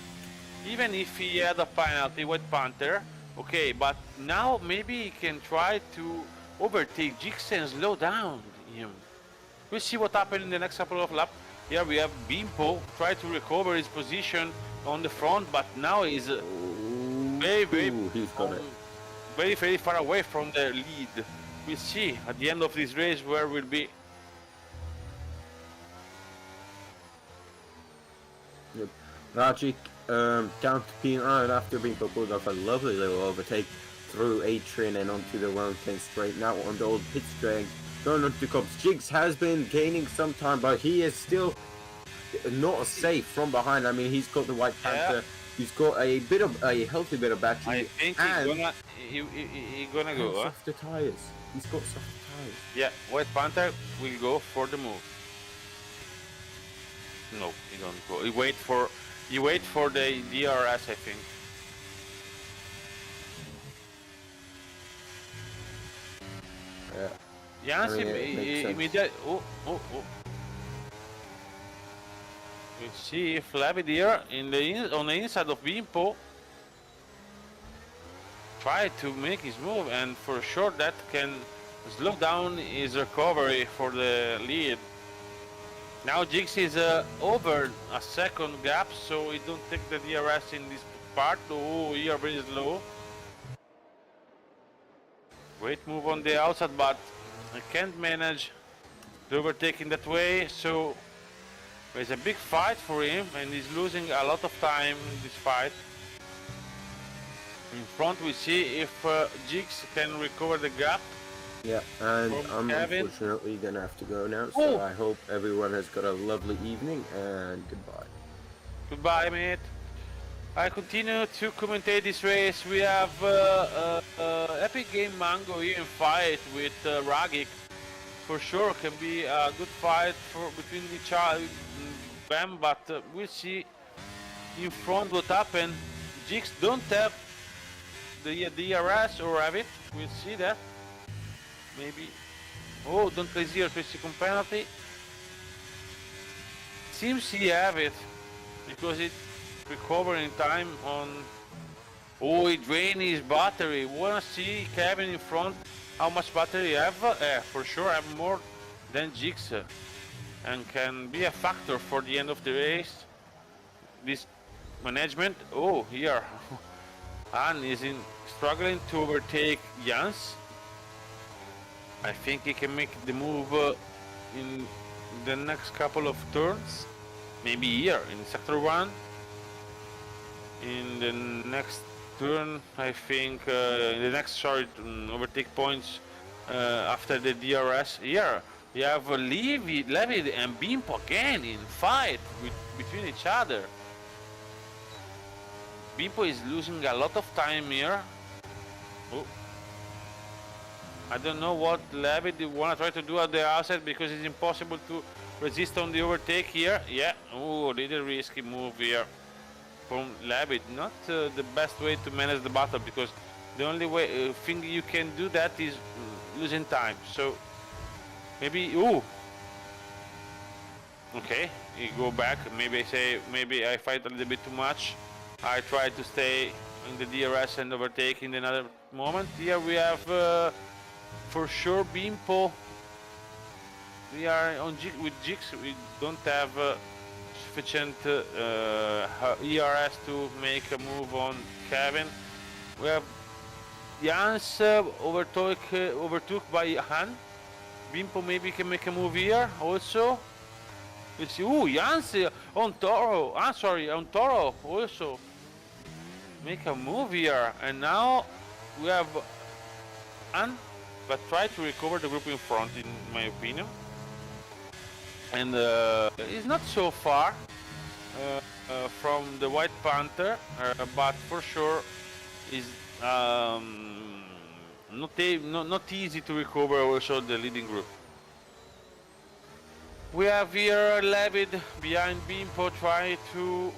even if he had a penalty White Panther. Okay, but now maybe he can try to overtake Jix and slow down him. We'll see what happens in the next couple of laps. Here we have Bimpo try to recover his position on the front, but now he's He's got it. very far away from the lead. We'll see at the end of this race where we'll be. Yep. Rajic down to P9 after being pulled off a lovely little overtake through Adrian and onto the 110 straight. Now on the old pit straight, going onto Cops. Jigs has been gaining some time, but he is still not safe from behind. I mean, he's got the White Panther. Yeah. He's got a healthy bit of battery. I think he's gonna go. Huh? Softer tires. He's got softer tires. Yeah, White Panther will go for the move. No, he don't go. He wait for the DRS, I think. Yeah. Jans I mean, it makes sense. immediate. Oh. We see Flappy there on the inside of Bimpo. Try to make his move, and for sure that can slow down his recovery for the lead. Now Jix is over a second gap, so he don't take the DRS in this part. Oh, here very slow. Great move on the outside, but I can't manage to overtake in that way, so there's a big fight for him, and he's losing a lot of time in this fight. In front we see if Jix can recover the gap. Yeah, and From I'm Kevin. unfortunately gonna have to go now, so Oh. I hope everyone has got a lovely evening, and goodbye. Goodbye, mate. I continue to commentate this race. We have Epic Game Mango here in fight with Ragic. For sure can be a good fight between each other, them, but we'll see in front what happened. Jix don't have the DRS or have it. We'll see that. Maybe. Oh, don't play 0 penalty. Seems he have it because it recovering time on. Oh, he drained his battery. Wanna see Kevin in front? How much battery he have? For sure, have more than Jix, and can be a factor for the end of the race. This management. Oh, here, Han is struggling to overtake Jans. I think he can make the move in the next couple of turns. Maybe here in sector 1. In the next turn, I think in the next overtake points after the DRS here. You have Levi and Bimpo again in fight between each other. Bimpo is losing a lot of time here. Oh. I don't know what Levi wanna try to do at the outside because it's impossible to resist on the overtake here. Yeah, oh, little risky move here from Levi. Not the best way to manage the battle because the only way thing you can do that is losing time. So maybe, ooh. Okay, you go back. Maybe I fight a little bit too much. I try to stay in the DRS and overtake in another moment. Here we have for sure Bimpo. We are on with Jigs. We don't have sufficient ERS to make a move on Kevin. We have Jans overtook by Han. Bimpo maybe can make a move here also. Let's see. Ooh, Jans on Toro. On Toro also make a move here. And now we have Han, but try to recover the group in front, in my opinion. And it's not so far from the White Panther, but for sure is not easy to recover also the leading group. We have here Levid behind Bimpo trying to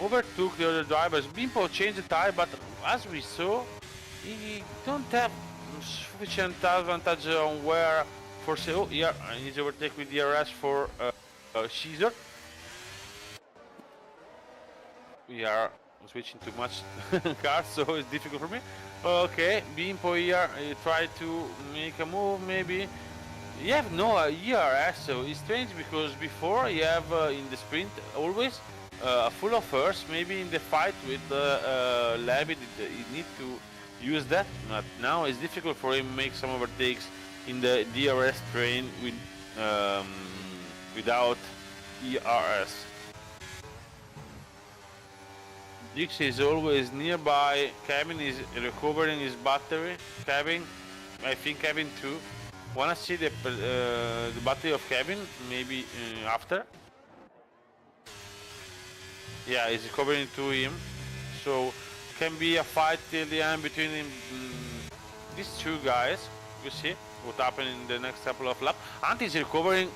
overtook the other drivers. Bimpo changed the tire, but as we saw, he don't have sufficient advantage on where for say. Oh, yeah, he's overtake with DRS for Caesar. We are switching too much cars, so it's difficult for me. Okay, Bimpo here try to make a move, maybe. You have no ERS, so it's strange because before you have in the sprint always full of first. Maybe in the fight with Levi, you need to use that. But now it's difficult for him to make some overtakes in the DRS train with without ERS. Dix is always nearby. Kevin is recovering his battery. Kevin, I think Kevin too. Wanna see the battery of Kevin? Maybe after. Yeah, he's recovering to him. So can be a fight till the end between these two guys. We see what happens in the next couple of laps. Ant is recovering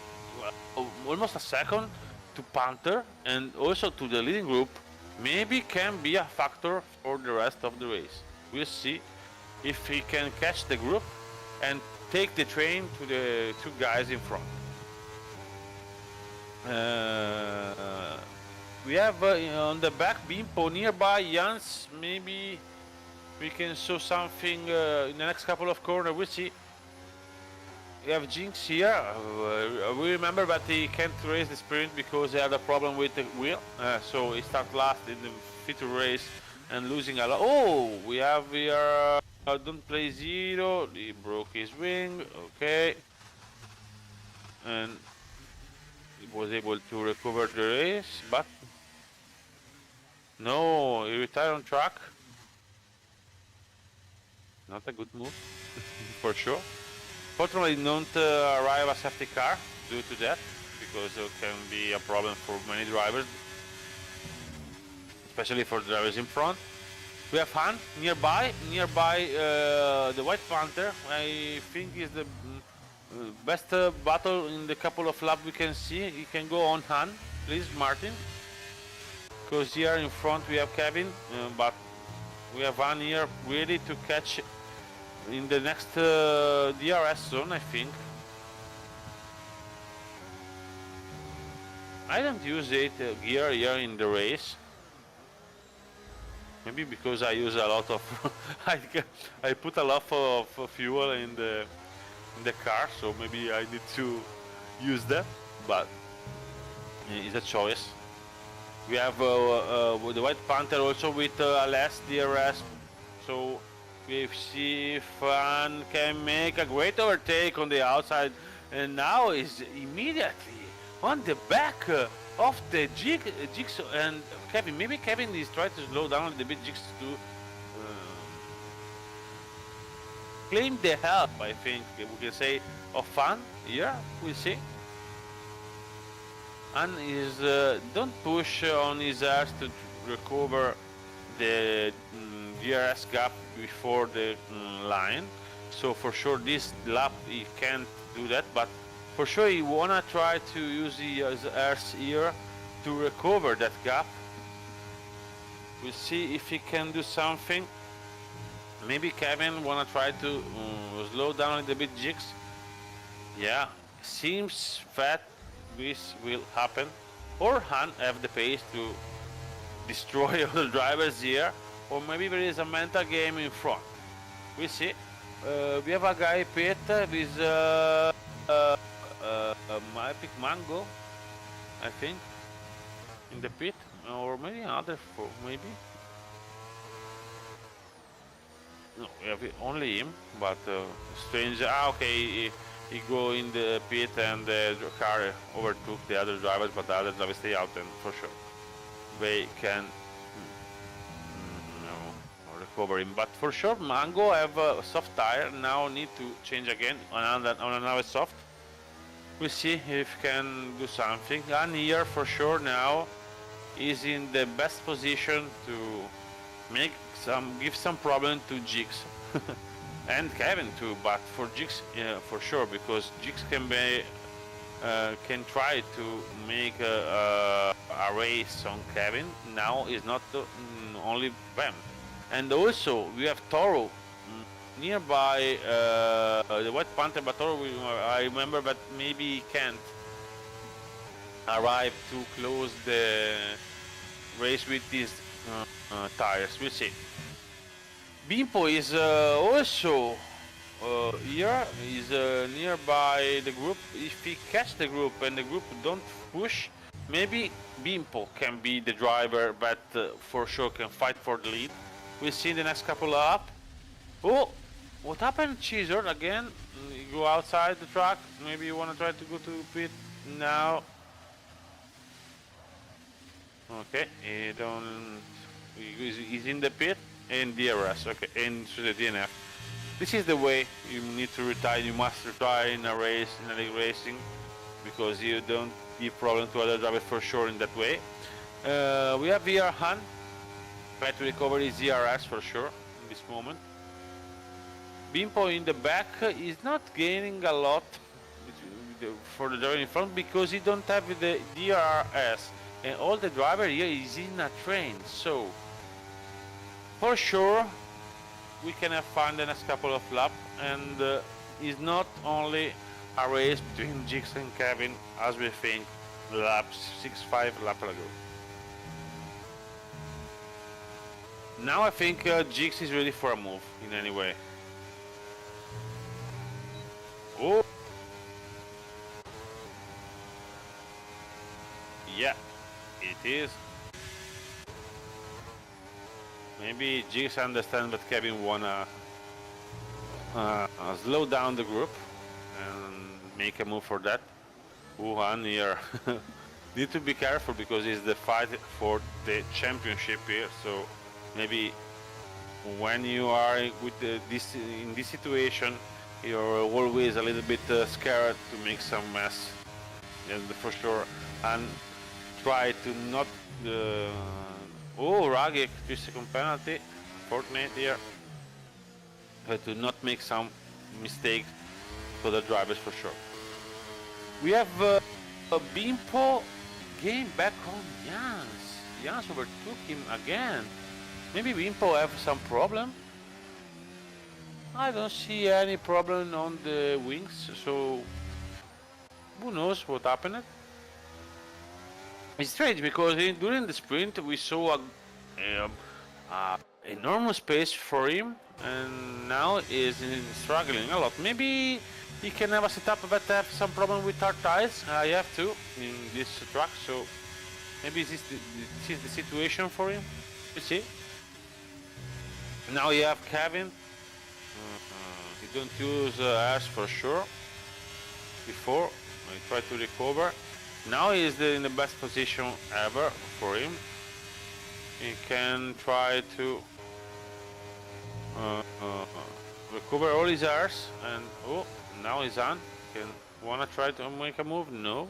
almost a second to Panther and also to the leading group. Maybe can be a factor for the rest of the race. We'll see if he can catch the group and take the train to the two guys in front. We have on the back Bimpo nearby Jans. Maybe we can show something in the next couple of corners. We'll see. We have Jinx here. We remember that he can't race the sprint because he had a problem with the wheel. So he started last in the feature race and losing a lot. Oh, we have here don't play zero. He broke his wing. Okay. And he was able to recover the race, but no, he retired on track. Not a good move, for sure. Fortunately, don't arrive a safety car due to that, because it can be a problem for many drivers, especially for drivers in front. We have Han nearby the White Panther. I think is the best battle in the couple of laps we can see. You can go on Han, please, Martin. Because here in front we have Kevin, but we have Han here ready to catch in the next DRS zone, I think. I don't use 8 gear here in the race. Maybe because I use a lot of I put a lot of fuel in the car, so maybe I need to use that, but it's a choice. We have the White Panther also with less DRS, so we see if Han can make a great overtake on the outside, and now is immediately on the back of the Jigs and Kevin. Maybe Kevin is trying to slow down a little bit Jigs to claim the help, I think we can say, of fun. Yeah, we'll see. And is don't push on his ass to recover the DRS gap before the line. So for sure this lap he can't do that, but for sure he wanna try to use his airs here to recover that gap. We'll see if he can do something. Maybe Kevin wanna try to slow down a little bit Jigs. Yeah, seems that this will happen. Or Han have the pace to destroy all the drivers here. Or maybe there is a mental game in front. We see. We have a guy pit with my pick Mango, I think, in the pit, or maybe another four, maybe. No, we have only him, but strange. Okay, he go in the pit and the car overtook the other drivers, but the other drivers stay out, and for sure they can recover him. But for sure, Mango have a soft tire. Now need to change again on another soft. We'll see if can do something. And here for sure now is in the best position to give some problem to Jigs and Kevin too. But for Jigs, for sure, because Jigs can try to make a race on Kevin. Now is not only them. And also we have Toro nearby the White Panther, but Toro, I remember that maybe he can't arrive to close the race with these tires. We'll see. Bimpo is also here, is nearby the group. If he catch the group and the group don't push, maybe Bimpo can be the driver that for sure can fight for the lead. We'll see in the next couple up. Oh, what happened, Cheezer? Again, you go outside the track. Maybe you want to try to go to pit now. Okay, he don't. He's in the pit in DRS. Okay, in the DNF. This is the way you need to retire. You must retire in a race, in a league racing, because you don't give problem to other drivers for sure in that way. We have here Han. Try to recover his DRS for sure in this moment. Bimpo in the back is not gaining a lot for the driver in front because he don't have the DRS, and all the driver here is in a train. So for sure we can have fun the next couple of laps, and it's not only a race between Jigs and Kevin as we think laps 6-5 lap ago. Now I think Jigs is ready for a move in any way. Oh! Yeah, it is. Maybe Jigs understands that Kevin wanna slow down the group and make a move for that. Wuhan here need to be careful because it's the fight for the championship here. So maybe when you are with in this situation, you're always a little bit scared to make some mess, and for sure, and try to not. Oh, Ragic, 3-second penalty, fortunate here, but to not make some mistakes for the drivers for sure. We have a Bimpo game back on Jans. Jans overtook him again. Maybe Bimpo have some problem. I don't see any problem on the wings, so who knows what happened. It's strange because during the sprint we saw a enormous space for him, and now is struggling a lot. Maybe he can have a setup that have some problem with hard tires. I have to in this track, so maybe this is the situation for him. You see. Now you have Kevin. He don't use ash for sure. Before he tried to recover. Now he is in the best position ever for him. He can try to recover all his airs, and oh, now he's on. Can wanna try to make a move? No.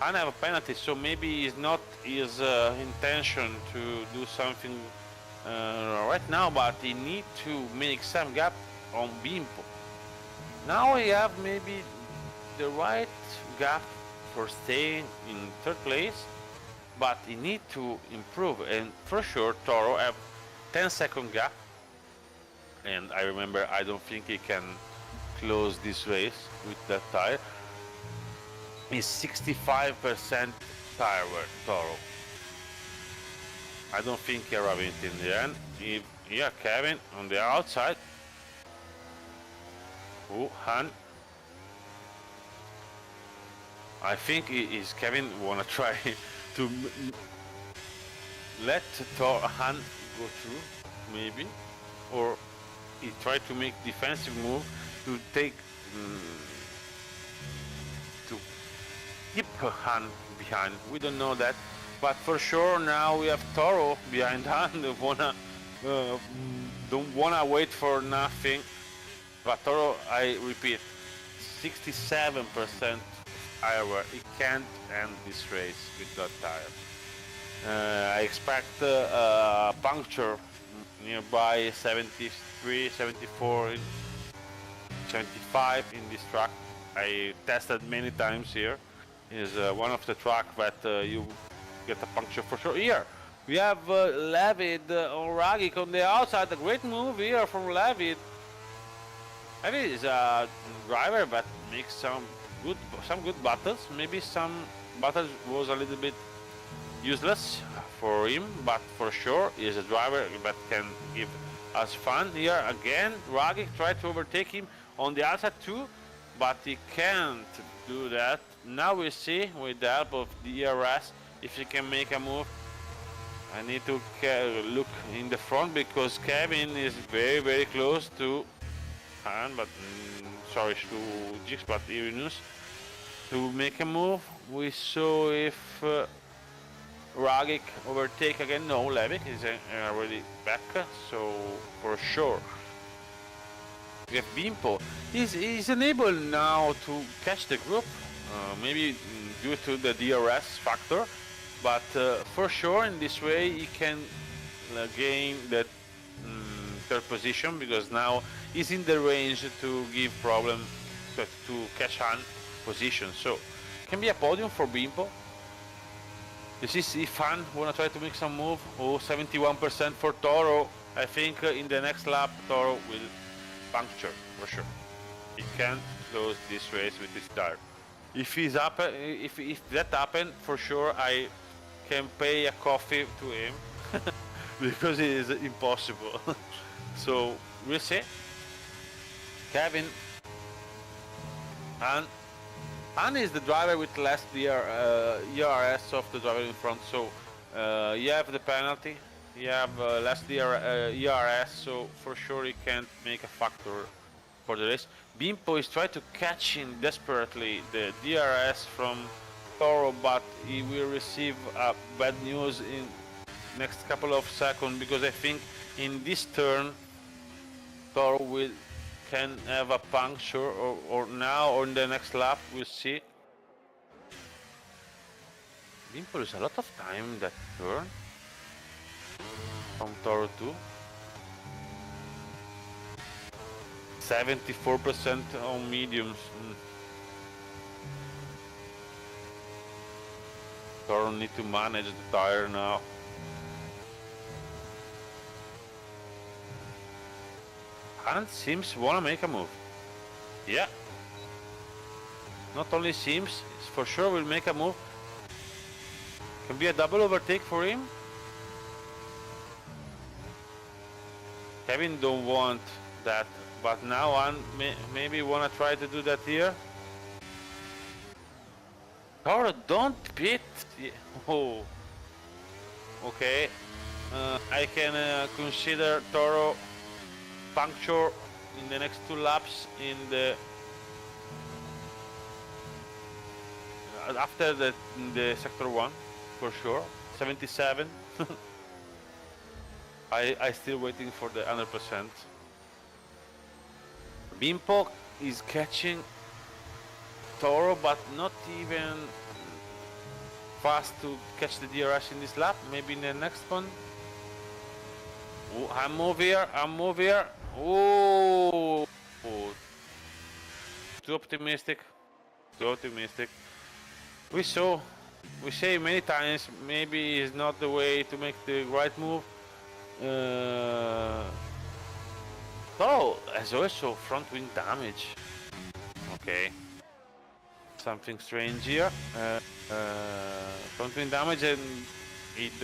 I have a penalty, so maybe it's not his intention to do something right now, but he need to make some gap on Bimpo. Now he have maybe the right gap for staying in third place, but he need to improve, and for sure Toro have 10-second gap, and I remember I don't think he can close this race with that tire. He's 65% tire wear, Toro. I don't think he have it in the end. Yeah, Kevin on the outside. Oh, Han. I think is Kevin wanna try to let Han go through, maybe, or he tried to make defensive move to take to keep Han behind. We don't know that, but for sure now we have Toro behind Han. Don't wanna wait for nothing. But Toro, I repeat, 67% tire wear. He can't end this race with that tire. I expect a puncture nearby 73, 74, 75 in this track. I tested many times here. Is one of the track that you get a puncture for sure. Here we have Levid on Ragic on the outside. A great move here from Levid. Levid is a driver that makes some good battles. Maybe some battles was a little bit useless for him, but for sure he is a driver that can give us fun. Here again, Ragic tried to overtake him on the outside too, but he can't do that. Now we see with the help of the ERS if he can make a move. I need to look in the front because Kevin is very close to Han, but sorry, to Jix, but Irinus to make a move. We saw if Ragic overtake again. No, Levick is already back, so for sure. We have Bimpo. He's unable now to catch the group, maybe due to the DRS factor, but for sure in this way he can gain that third position because now he's in the range to give problem to catch Han position. So can be a podium for Bimpo. This is if Han wanna try to make some move. Oh, 71% for Toro. I think in the next lap Toro will puncture for sure. He can't close this race with this tire. If that happen, for sure I can pay a coffee to him because it is impossible. So we'll see. Kevin and Han is the driver with less ERS of the driver in front, so you have the penalty, you have less ERS, so for sure he can't make a factor for the race. Bimpo is trying to catch him desperately the DRS from Toro, but he will receive bad news in next couple of seconds because I think in this turn Toro can have a puncture or now or in the next lap. We'll see. Bimpo loses a lot of time that turn from Toro 2. 74% on mediums. Toro need to manage the tire now. Han seems wanna make a move. Yeah. Not only seems, for sure will make a move. Can be a double overtake for him. Kevin don't want that, but now Han maybe wanna try to do that here. Toro, don't pit. Oh. Okay. I can consider Toro puncture in the next 2 laps in the after the sector 1 for sure. 77. I still waiting for the 100%. Bimpo is catching Toro, but not even fast to catch the DRS in this lap. Maybe in the next one. Ooh, I'm over here. Oh, too optimistic. We say many times maybe it's not the way to make the right move. Oh, there's also front wing damage. Okay, something strange here. Front wing damage, and he's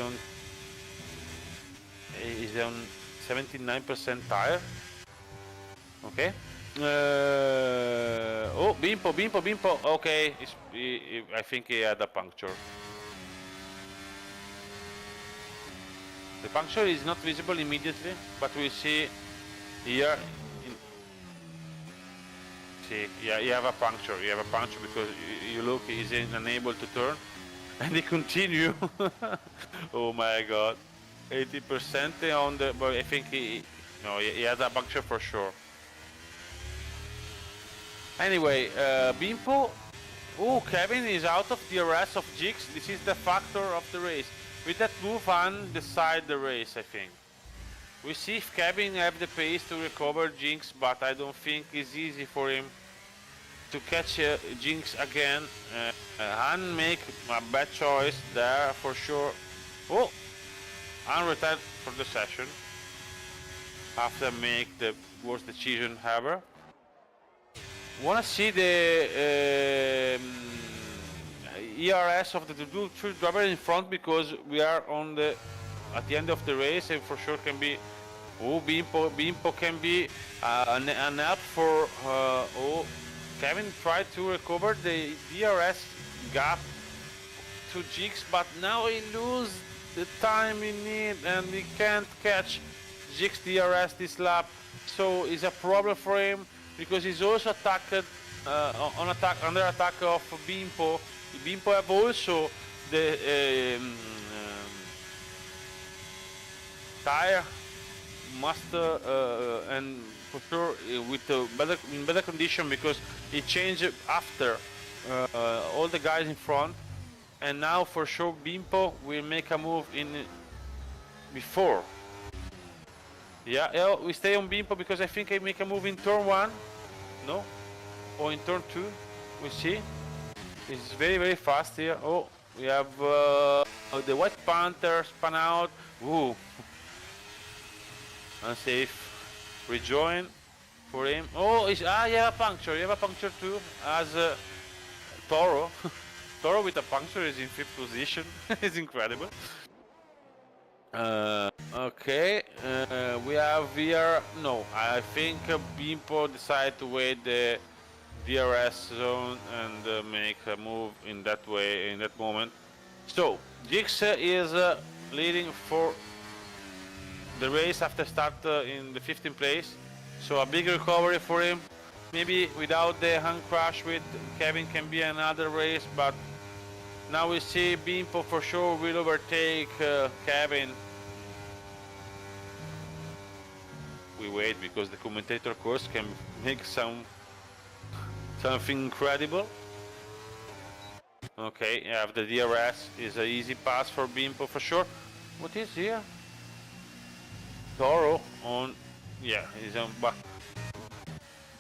on 79% tire. Okay. Oh, Bimpo. Okay, I think he had a puncture. The puncture is not visible immediately, but we see here. See, yeah, you have a puncture. Because you look, he's unable to turn, and he continue. Oh my God, 80% on the. But I think he has a puncture for sure. Anyway, Bimpo. Oh, Kevin is out of DRS of Jigs. This is the factor of the race. With that move on, decide the race, I think. We see if Kevin have the pace to recover Jinx, but I don't think it's easy for him to catch Jinx again. Han make a bad choice there for sure. Oh, Han retired for the session after make the worst decision ever. Wanna see the ERS of the two driver in front, because we are at the end of the race, and for sure can be. Oh, Bimpo can be an help for. Oh, Kevin tried to recover the DRS gap to Jigs, but now he loses the time he needs, and he can't catch Jigs DRS this lap. So it's a problem for him, because he's also attacked under attack of Bimpo. Bimpo have also the tire master and for sure with in better condition, because he changed after all the guys in front, and now for sure Bimpo will make a move in before. Yeah, we stay on Bimpo because I think I make a move in turn 1, no, or in turn 2. We see it's very fast here. Oh, we have the White Panther span out. Ooh, unsafe. Rejoin for him. Oh, you have a puncture. You have a puncture too, as Toro. Toro with a puncture is in 5th position. It's incredible. Okay, we have here. No, I think Bimpo decided to wait the DRS zone and make a move in that way, in that moment. So Jix is leading for the race after start in the 15th place. So a big recovery for him. Maybe without the hand crash with Kevin can be another race, but now we see Bimpo for sure will overtake Kevin. We wait because the commentator course can make something incredible. Okay, yeah, the DRS is an easy pass for Bimpo for sure. What is here? Toro on, yeah, he's on back.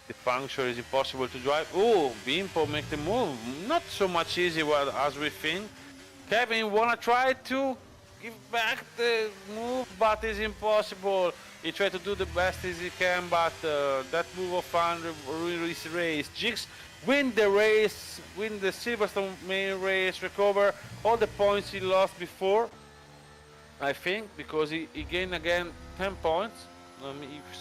The puncture is impossible to drive. Oh, Bimpo make the move. Not so much easy as we think. Kevin wanna try to give back the move, but it's impossible. He tried to do the best as he can, but that move of fun ruined his race. Jigs win the race, win the Silverstone main race, recover all the points he lost before, I think, because he gained again 10 points.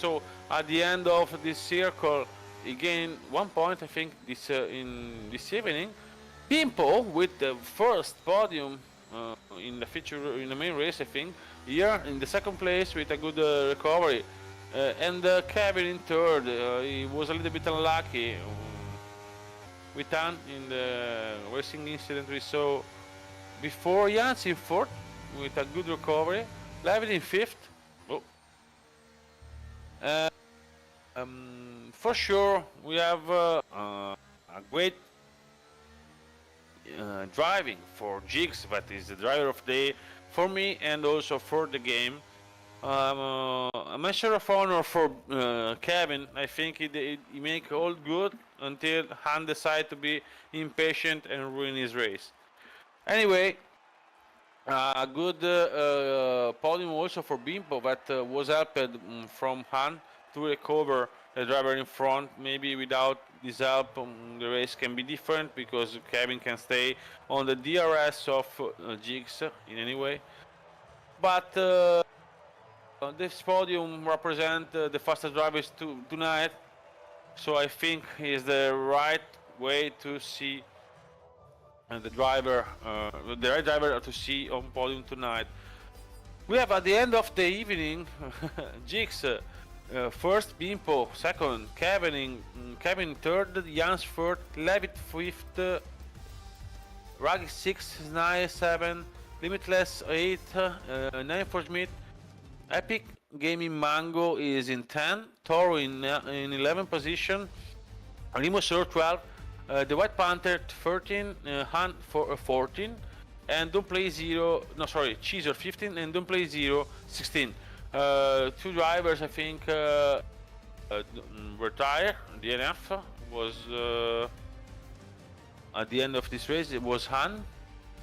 So at the end of this circle, he gained 1 point, I think, in this evening. Bimpo with the first podium in the main race, I think. Here in the 2nd place with a good recovery, and Kevin in 3rd. He was a little bit unlucky with Han in the racing incident we saw before. Jans in 4th with a good recovery. Levin in 5th. Oh. For sure, we have a great driving for Jigs, that is the driver of the day for me and also for the game. A measure of honor for Kevin. I think he make all good until Han decide to be impatient and ruin his race. Anyway, a good podium also for Bimbo that was helped from Han to recover the driver in front. Maybe without this help, the race can be different because Kevin can stay on the DRS of Jigs in any way. But this podium represents the fastest drivers tonight, so I think is the right way to see the right driver to see on podium tonight. We have at the end of the evening, Jigs first, Bimpo second, Kevin third, Jans fourth, Levitt fifth, Raggy 6, 9, 7, Limitless 8, 9 for Schmidt, Epic Gaming Mango is in 10, Toro in 11 position, Rimosur 12, the White Panther 13, Han 14, and Don't Play 0, no sorry, Cheezer 15 and Don't Play 0 16. Two drivers I think retire. DNF was at the end of this race. It was Han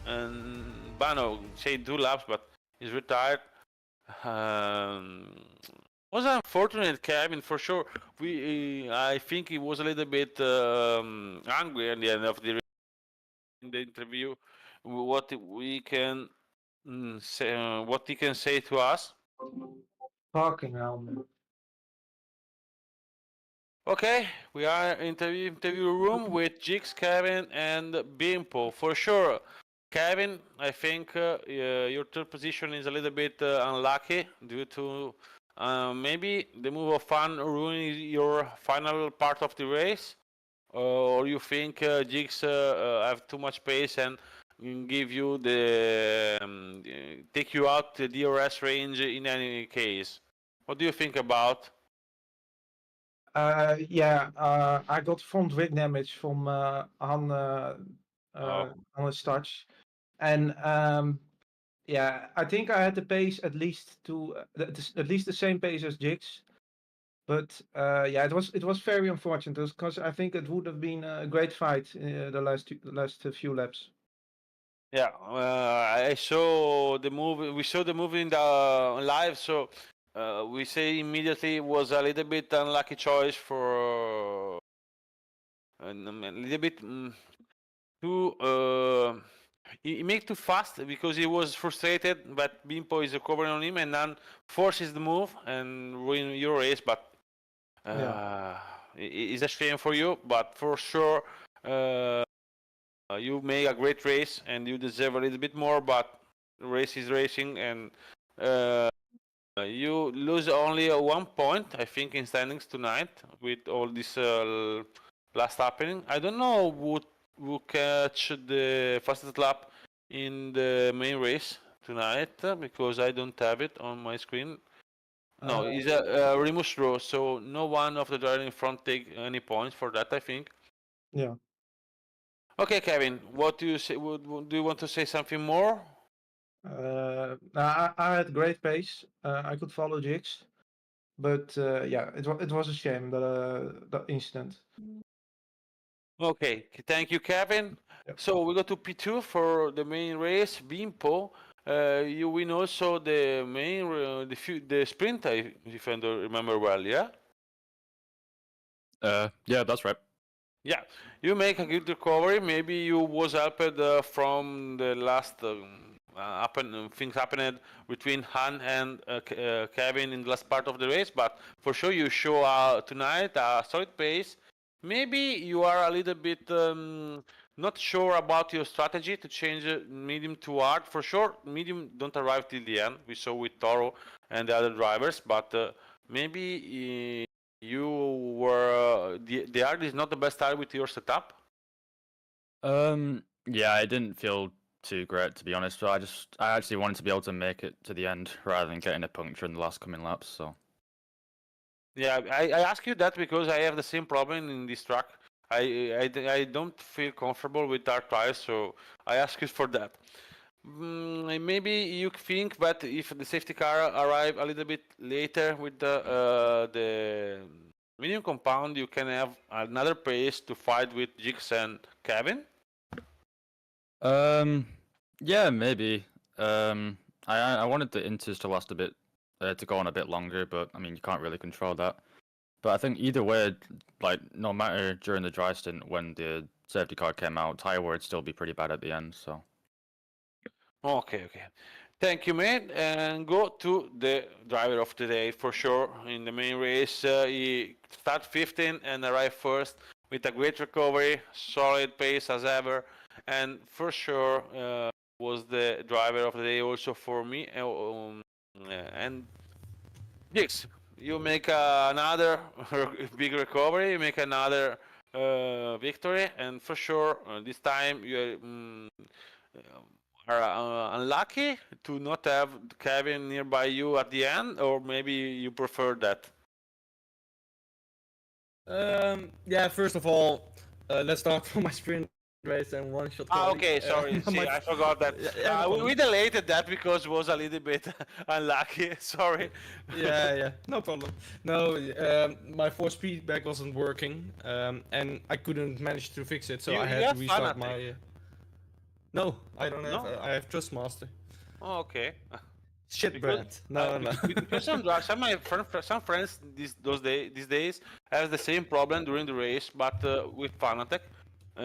and Bano say 2 laps, but he's retired. Was unfortunate, Kevin, for sure. I think he was a little bit angry at the end of the interview. What we can say, what he can say to us. Fucking hell, man. Okay, we are in the interview room with Jigs, Kevin, and Bimpo. For sure, Kevin, I think your third position is a little bit unlucky due to maybe the move of fun ruining your final part of the race, or you think Jigs have too much pace and give you the take you out the DRS range in any case. What do you think about? I got front wing damage from Han Oh. on his starts, and I think I had the pace at least at least the same pace as Jigs, but it was very unfortunate because I think it would have been a great fight the last few laps. Yeah, I saw the movie. We saw the movie in the live, so we say immediately it was a little bit unlucky choice for a little bit too. He make too fast because he was frustrated that Bimpo is recovering on him and then forces the move and ruin your race. But it's a shame for you. But for sure. You make a great race and you deserve a little bit more, but race is racing and you lose only 1 point, I think, in standings tonight with all this last happening. I don't know who catch the fastest lap in the main race tonight because I don't have it on my screen. No, it's a Remus row, so no one of the drivers in front take any points for that, I think. Yeah. Okay, Kevin, what do you say? Do you want to say something more? I had great pace. I could follow Jigs, but it was a shame that incident. Okay, thank you, Kevin. Yep. So we go to P2 for the main race, Bimpo. You win also the main the sprint, if I don't remember well, yeah? Yeah, that's right. Yeah, you make a good recovery. Maybe you was helped from the last things happened between Han and Kevin in the last part of the race, but for sure you show tonight a solid pace. Maybe you are a little bit not sure about your strategy to change medium to hard. For sure, medium don't arrive till the end. We saw with Toro and the other drivers, but maybe you were the hard is not the best start with your setup. Yeah, I didn't feel too great, to be honest. But I actually wanted to be able to make it to the end rather than getting a puncture in the last coming laps. So Yeah, I ask you that because I have the same problem in this track. I don't feel comfortable with dark tires, so I ask you for that. Maybe you think that if the safety car arrive a little bit later with the medium compound, you can have another pace to fight with Jix and Kevin. Yeah, maybe. I wanted the inters to last a bit, to go on a bit longer, but I mean, you can't really control that. But I think either way, like no matter during the dry stint when the safety car came out, tire would still be pretty bad at the end. So. Okay. Thank you, mate. And go to the driver of the day for sure. In the main race, he started 15th and arrived first with a great recovery, solid pace as ever, and for sure was the driver of the day also for me. And Dix, you make another big recovery, you make another victory, and for sure this time you are unlucky to not have Kevin nearby you at the end, or maybe you prefer that. Yeah, first of all, let's start from my sprint race and one shot. Okay, sorry. See, I forgot that. We deleted that because it was a little bit unlucky. Sorry. Yeah, no problem. No, my force feedback wasn't working, and I couldn't manage to fix it, so You- I you had have to restart Fanatic? my. No, I don't have. No? I have Trustmaster. Oh, okay. Shit Because- brand. No. Because some friends these days have the same problem during the race, but with Fanatec.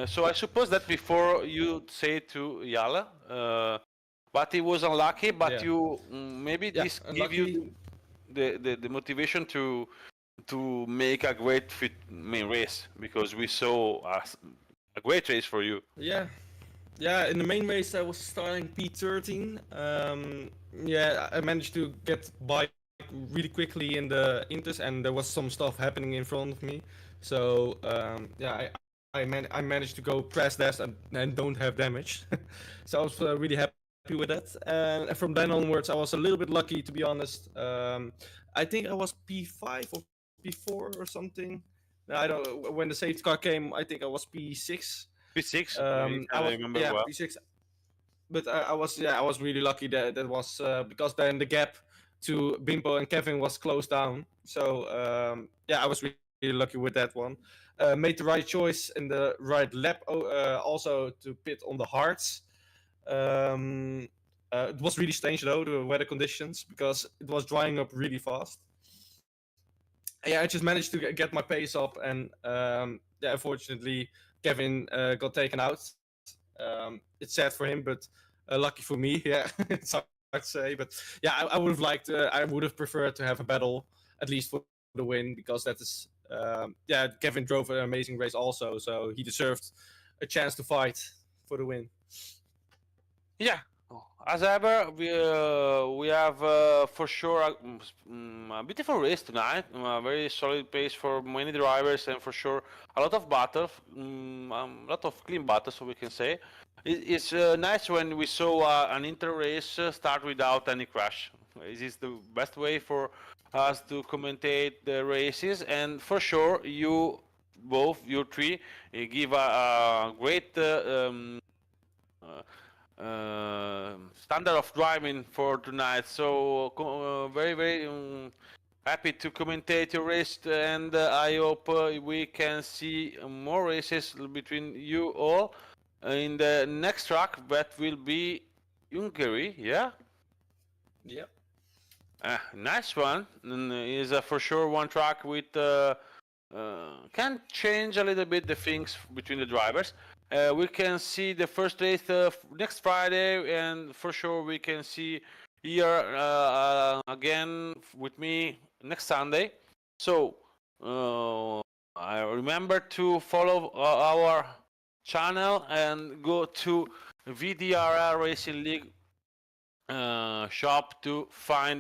So I suppose that before you say to Yala, but he was unlucky. But Yeah. you maybe Yeah, this give unlucky. you the motivation to make a great fit main race, because we saw a great race for you. Yeah, in the main race I was starting P13. Yeah, I managed to get by really quickly in the inters, and there was some stuff happening in front of me. So yeah, I managed to go press dash and don't have damage. So I was really happy with that. And from then onwards, I was a little bit lucky, to be honest. I think I was P5 or P4 or something. I don't. When the safety car came, I think I was P6. P6, I was remember yeah well. P6, but I was really lucky that was because then the gap to Bimbo and Kevin was closed down. So yeah, I was really lucky with that one. Made the right choice in the right lap, also to pit on the hards. It was really strange though, the weather conditions, because it was drying up really fast. Yeah, I just managed to get my pace up, and yeah, unfortunately, Kevin got taken out. It's sad for him, but lucky for me. Yeah, it's hard to say, but yeah, I would have liked. I would have preferred to have a battle at least for the win, because that is. Yeah, Kevin drove an amazing race also, so he deserved a chance to fight for the win. Yeah, as ever, we have for sure a beautiful race tonight. A very solid pace for many drivers, and for sure a lot of battles, a lot of clean battles, so we can say. It's nice when we saw an inter race start without any crash. This is the best way for us to commentate the races, and for sure you three give a great. Standard of driving for tonight. So very happy to commentate your race, and I hope we can see more races between you all in the next track. That will be Hungary. Yeah. Yeah. Nice one. Is for sure one track with can change a little bit the things between the drivers. We can see the first race next Friday, and for sure we can see here again with me next Sunday. So I remember to follow our channel and go to VDRL Racing League shop to find